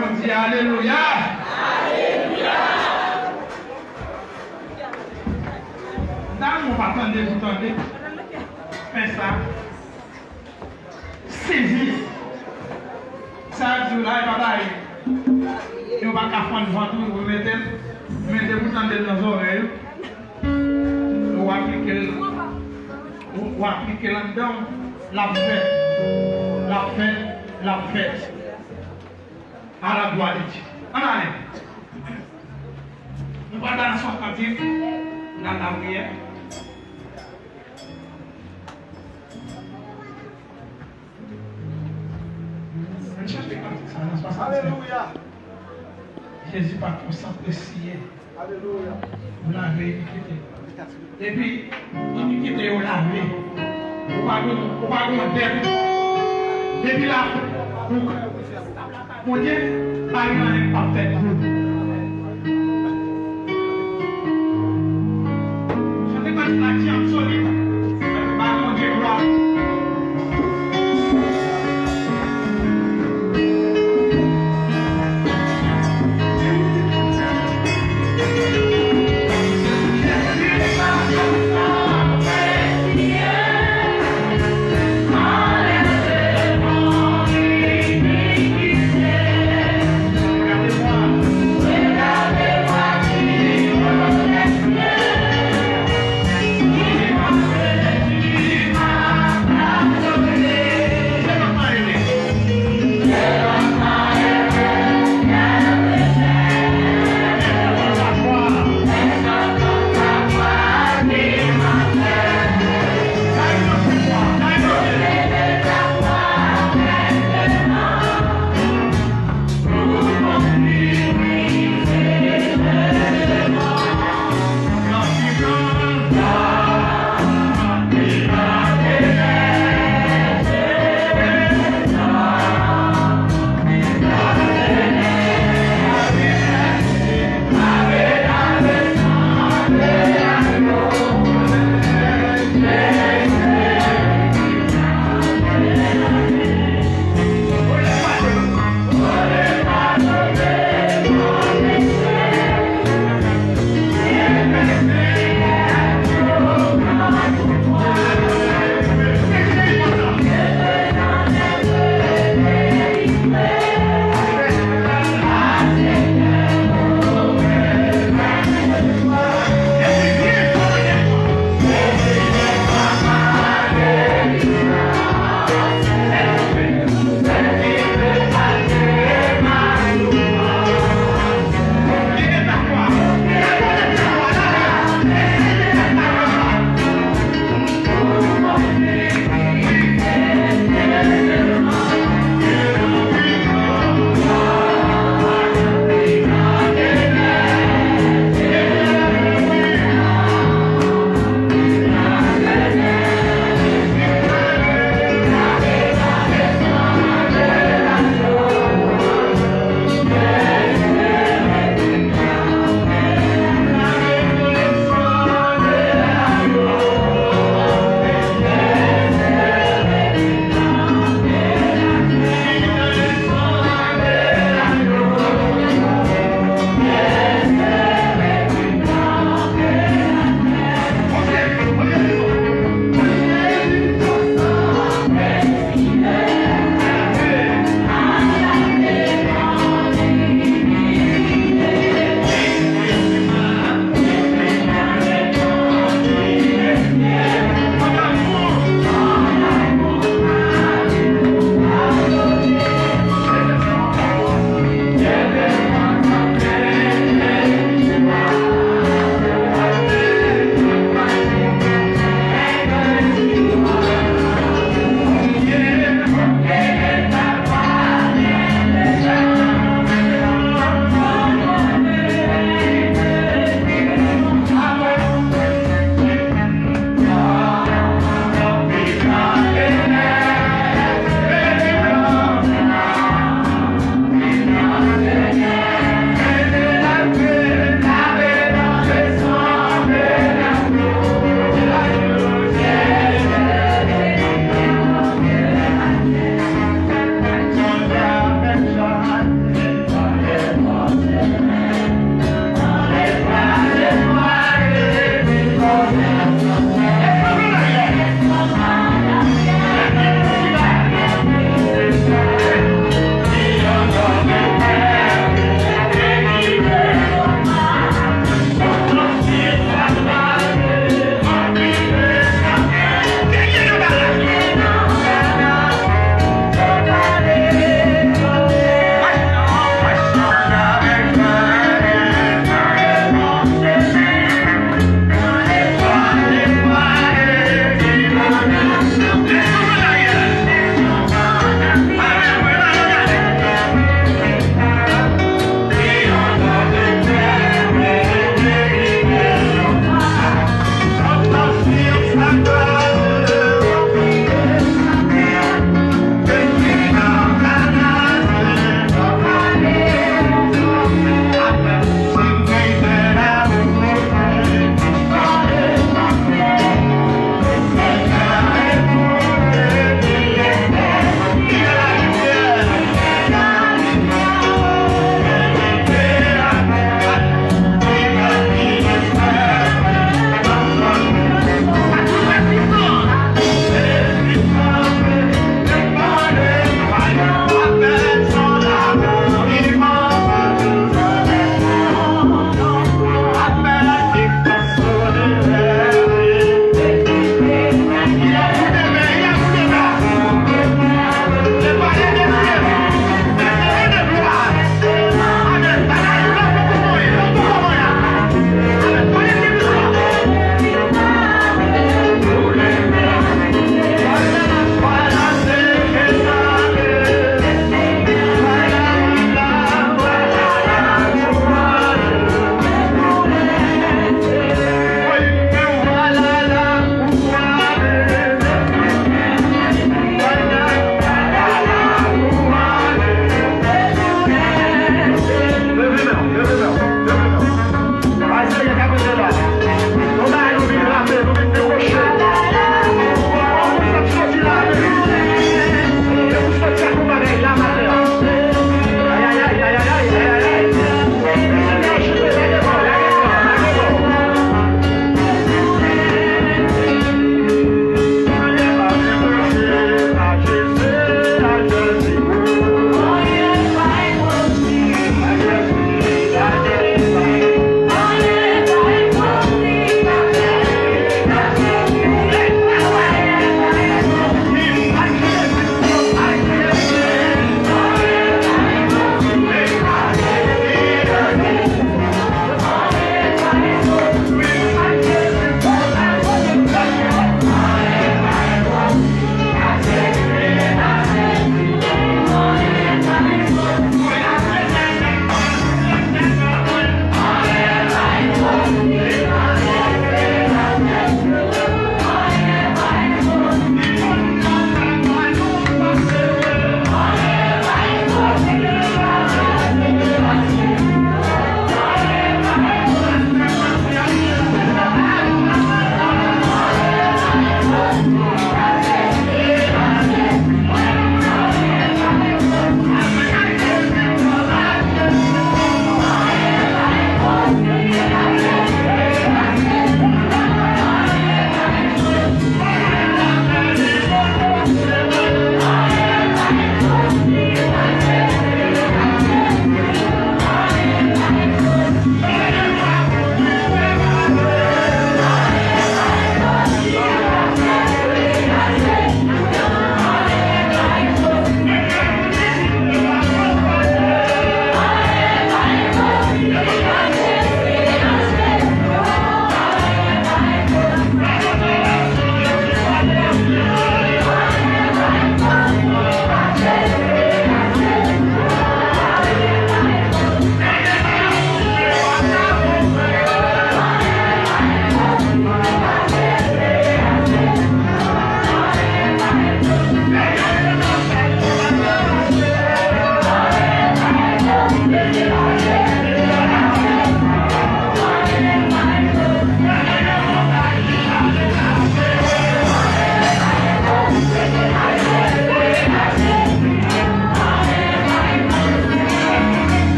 On dit Alléluia. Alléluia. Dans mon partant de vous tendez. Fais ça. Saisis. Ça, du là, il va d'ailleurs. Et on va qu'à prendre devant tout, vous mettez vous tendez dans les oreilles. On va appliquer là-dedans. La fête. À la gloire de Dieu. Allez. Nous allons dans son cantique, dans la prière. Alléluia. Jésus pas trop s'apprécier. Alléluia. Vous l'avez quitté. Et puis, il quitte vous l'avez. Vous pas de dette. Et puis là, mon Dieu, pas rien pas fait vous. Je ne sais pas si la vie absolue. Mon Dieu, gloire. Regardez-moi.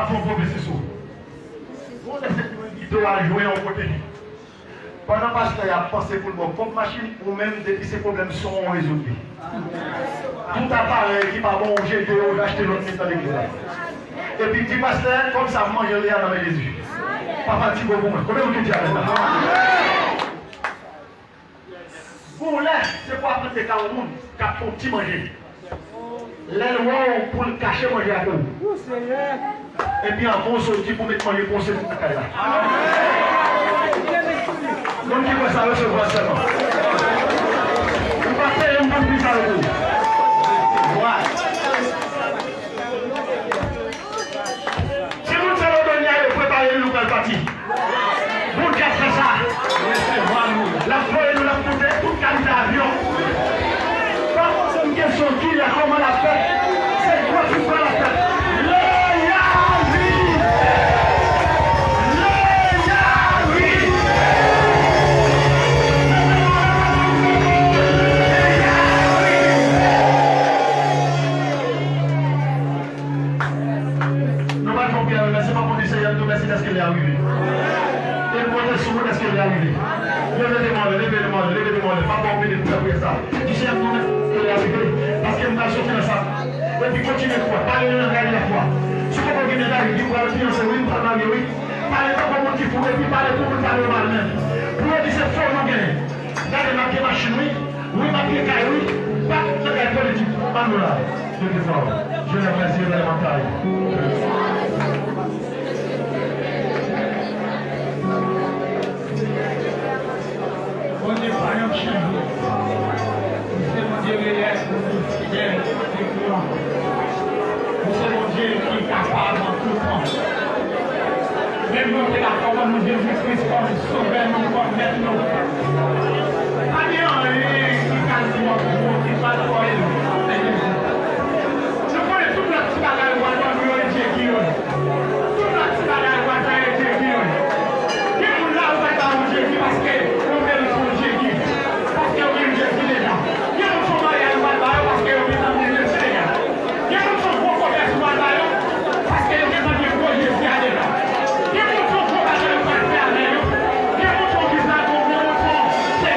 pas faire prophétie sur vous. Vous laissez une vidéo à jouer en côté. Pendant que pasteur a pensé pour le bon pompe machine, ou même depuis ces problèmes sont résolus. Tout appareil qui pas bon, j'ai acheté l'autre dans l'église. Et puis dit pasteur, comme ça, mange les dans les yeux. Papa dit pour moi. Combien vous dites à là? Vous là, c'est pour apprendre des Cameroun, cap pour petit manger. Les lois pour le cacher manger à vous. Et puis en bon sorti pour mettre manger pour ce qui est là. Donc qui va ça recevoir seulement. Vous partez un peu plus à vous. Si vous savez donner à préparer le nouvel parti, vous qui faites ça, la foi et nous la poudre, toute qualité d'avion. Quand c'est une question qui a comment la fête, c'est quoi qui prend la fête? Est-ce qu'elle est arrivée? Et moi, est-ce qu'elle est arrivée? Levez-le-moi, pas pour venir pour après ça. Tu sais, elle est arrivée parce qu'elle m'a sorti dans ça. Et puis continue de croire, parlez-le dans la foi. Si vous avez une arrivée, vous allez fiancer, oui, vous allez marier, oui. Parlez pas pour mon petit fou, et puis parlez pour vous parler mal même. Pour dire c'est fort, non, bien. Regardez ma pied machine, oui. Oui, ma pied caille, oui. Pas de la politique. Pas de là. Je vais fort. Je vais remercier de la taille. On n'est pas un chien. C'est mon Dieu réel, fidèle, découlant. C'est mon Dieu qui est capable en tout temps. Même nous, c'est la parole de Jésus-Christ comme sauveur, nous, comme maître, nous. Pas bien, qui calme qui va le voir. Je connais toute la petite bagarre, nous, Dieu qui est. Toute la petite bagarre, Dieu qui est. Qui est là, on va dans Dieu qui parce que on mérite son Dieu qui. Parce que on est Dieu qui est là. Qui est son mariage, parce que on est dans le Seigneur. Qui est son bon commerce, parce que on est dans le projet qui est là. Qui est son bon bagage, parce que on est là. Qui est son business, qui est son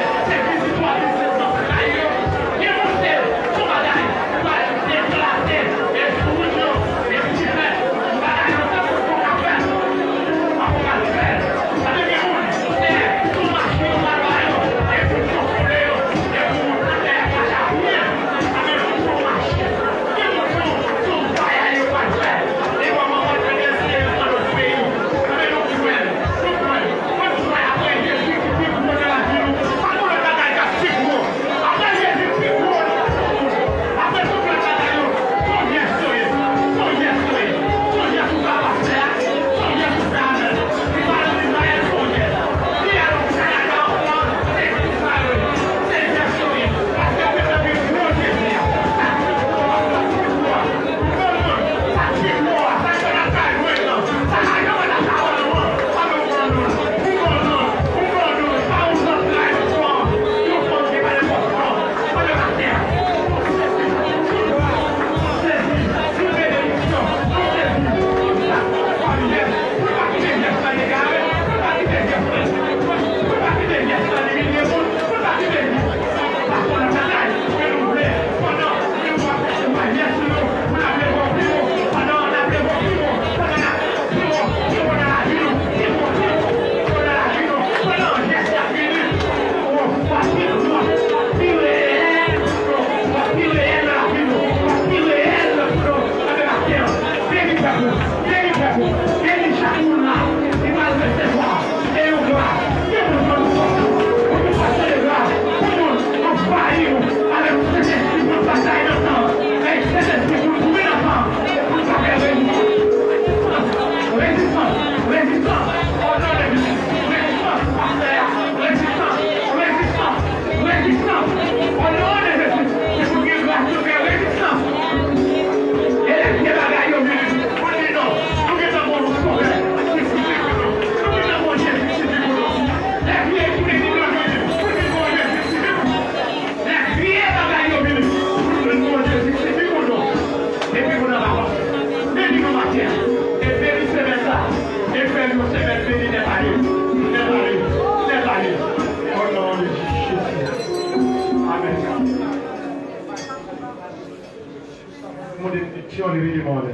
Si on lève du monde.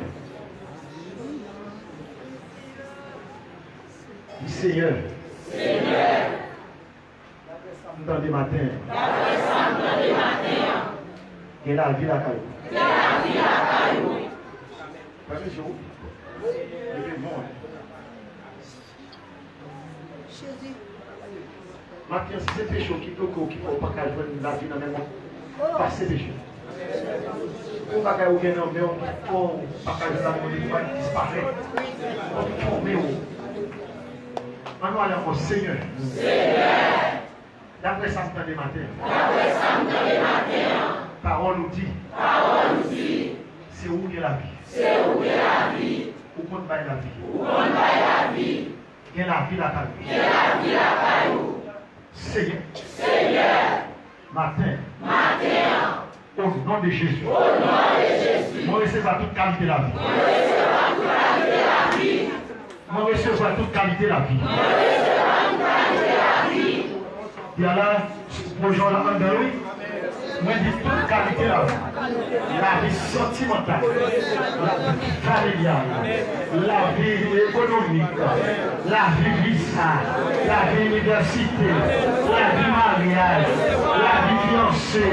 Seigneur. Dans des matins. Et la vie la caillou. Parce que maintenant, si c'est péché qui peut pas jouer la vie dans le même monde, passer péché. On va pas jouer dans le même monde, on va pas jouer dans le monde, on va disparaître. On va tomber. Maintenant, allez encore, Seigneur. D'après ça, c'est des matins. Parole nous dit. C'est où est la vie. Où compte pas la vie. Il y a la vie la caillou. Seigneur. Matin. Au nom de Jésus. Moi recevoir toute qualité de la vie. Moi recevoir toute qualité de la vie. Il y a là, pour les gens là, moi je dis toute qualité de la vie sentimentale, la vie familiale, la vie économique, la vie visa, la vie université, la vie mariage, la vie fiancée,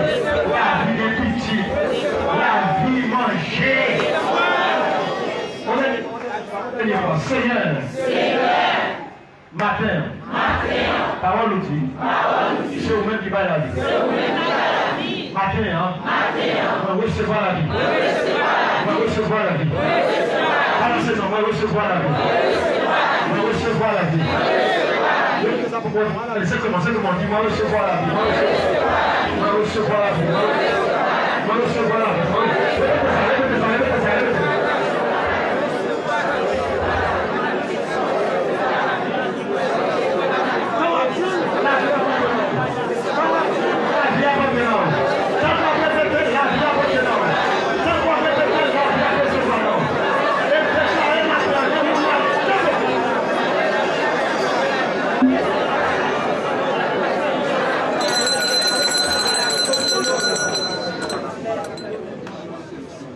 la vie des petits, la vie manger. Seigneur, matin, parole nous dit, c'est vous-même qui va la vie. Matin, on va recevoir la vie. On va recevoir la vie. À la saison, on va recevoir la vie. On va recevoir la vie. C'est comment dit, on va recevoir la vie. On va recevoir la vie. On va recevoir la vie.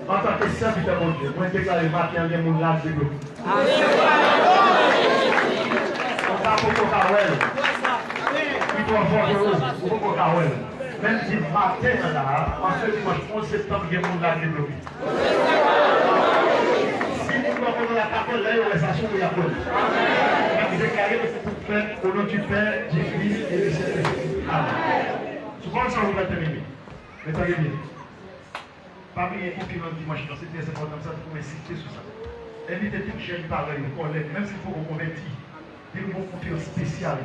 En tant que serviteur de Dieu, moi je déclare qu'il y a un monde là de Dieu. On va pour Kokawel. Il faut avoir de l'eau pour Kokawel. Même si matin là, en ce dimanche 11 septembre, il y a un monde là de Dieu. Si nous avons la parole là, on va s'assurer la parole. Je déclare que c'est pour faire au nom du Père, du Fils et du Saint-Esprit. Amen. Souvent ça vous va terminer. Mais ça bien. Parmi les gens qui l'ont dimanche, c'est très important ça pour insister sur ça. Évitez toute chaîne pareille, même s'il faut vous convertir, il faut vous faire spécial.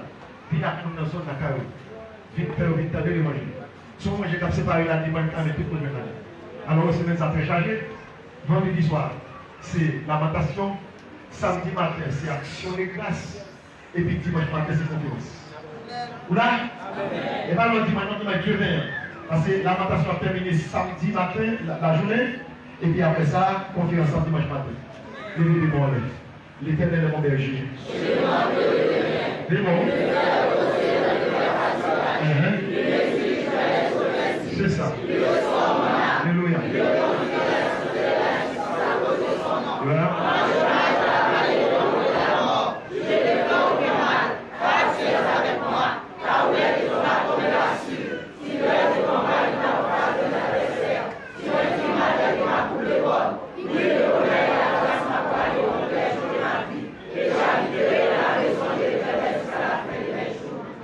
Puis là, nous sommes dans la carrière. Vite faire, vite taper le manger. Soit moi, j'ai séparé la dimanche avec tout le monde. Alors, semaine, ça fait charger. Vendredi soir, c'est lamentation. Samedi matin, c'est action de grâce. Et puis dimanche matin, c'est conférence. Vous là? Et pas le dimanche, on va Dieu vert. Parce que la lamentation a terminé samedi matin, la journée, et puis après ça, conférence dimanche matin. Levez les bons lèvres. L'Éternel est mon berger. Les bons. C'est ça. Alléluia. Voilà.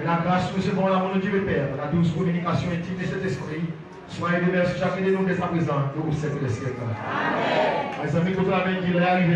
La grâce que recevons l'amour de Dieu le Père, la douce communication intime de cet esprit, soyez de merci chacun de nous dès à présent, et au siècle des siècles. Amen. Mes amis, toute la main qui est arrivé,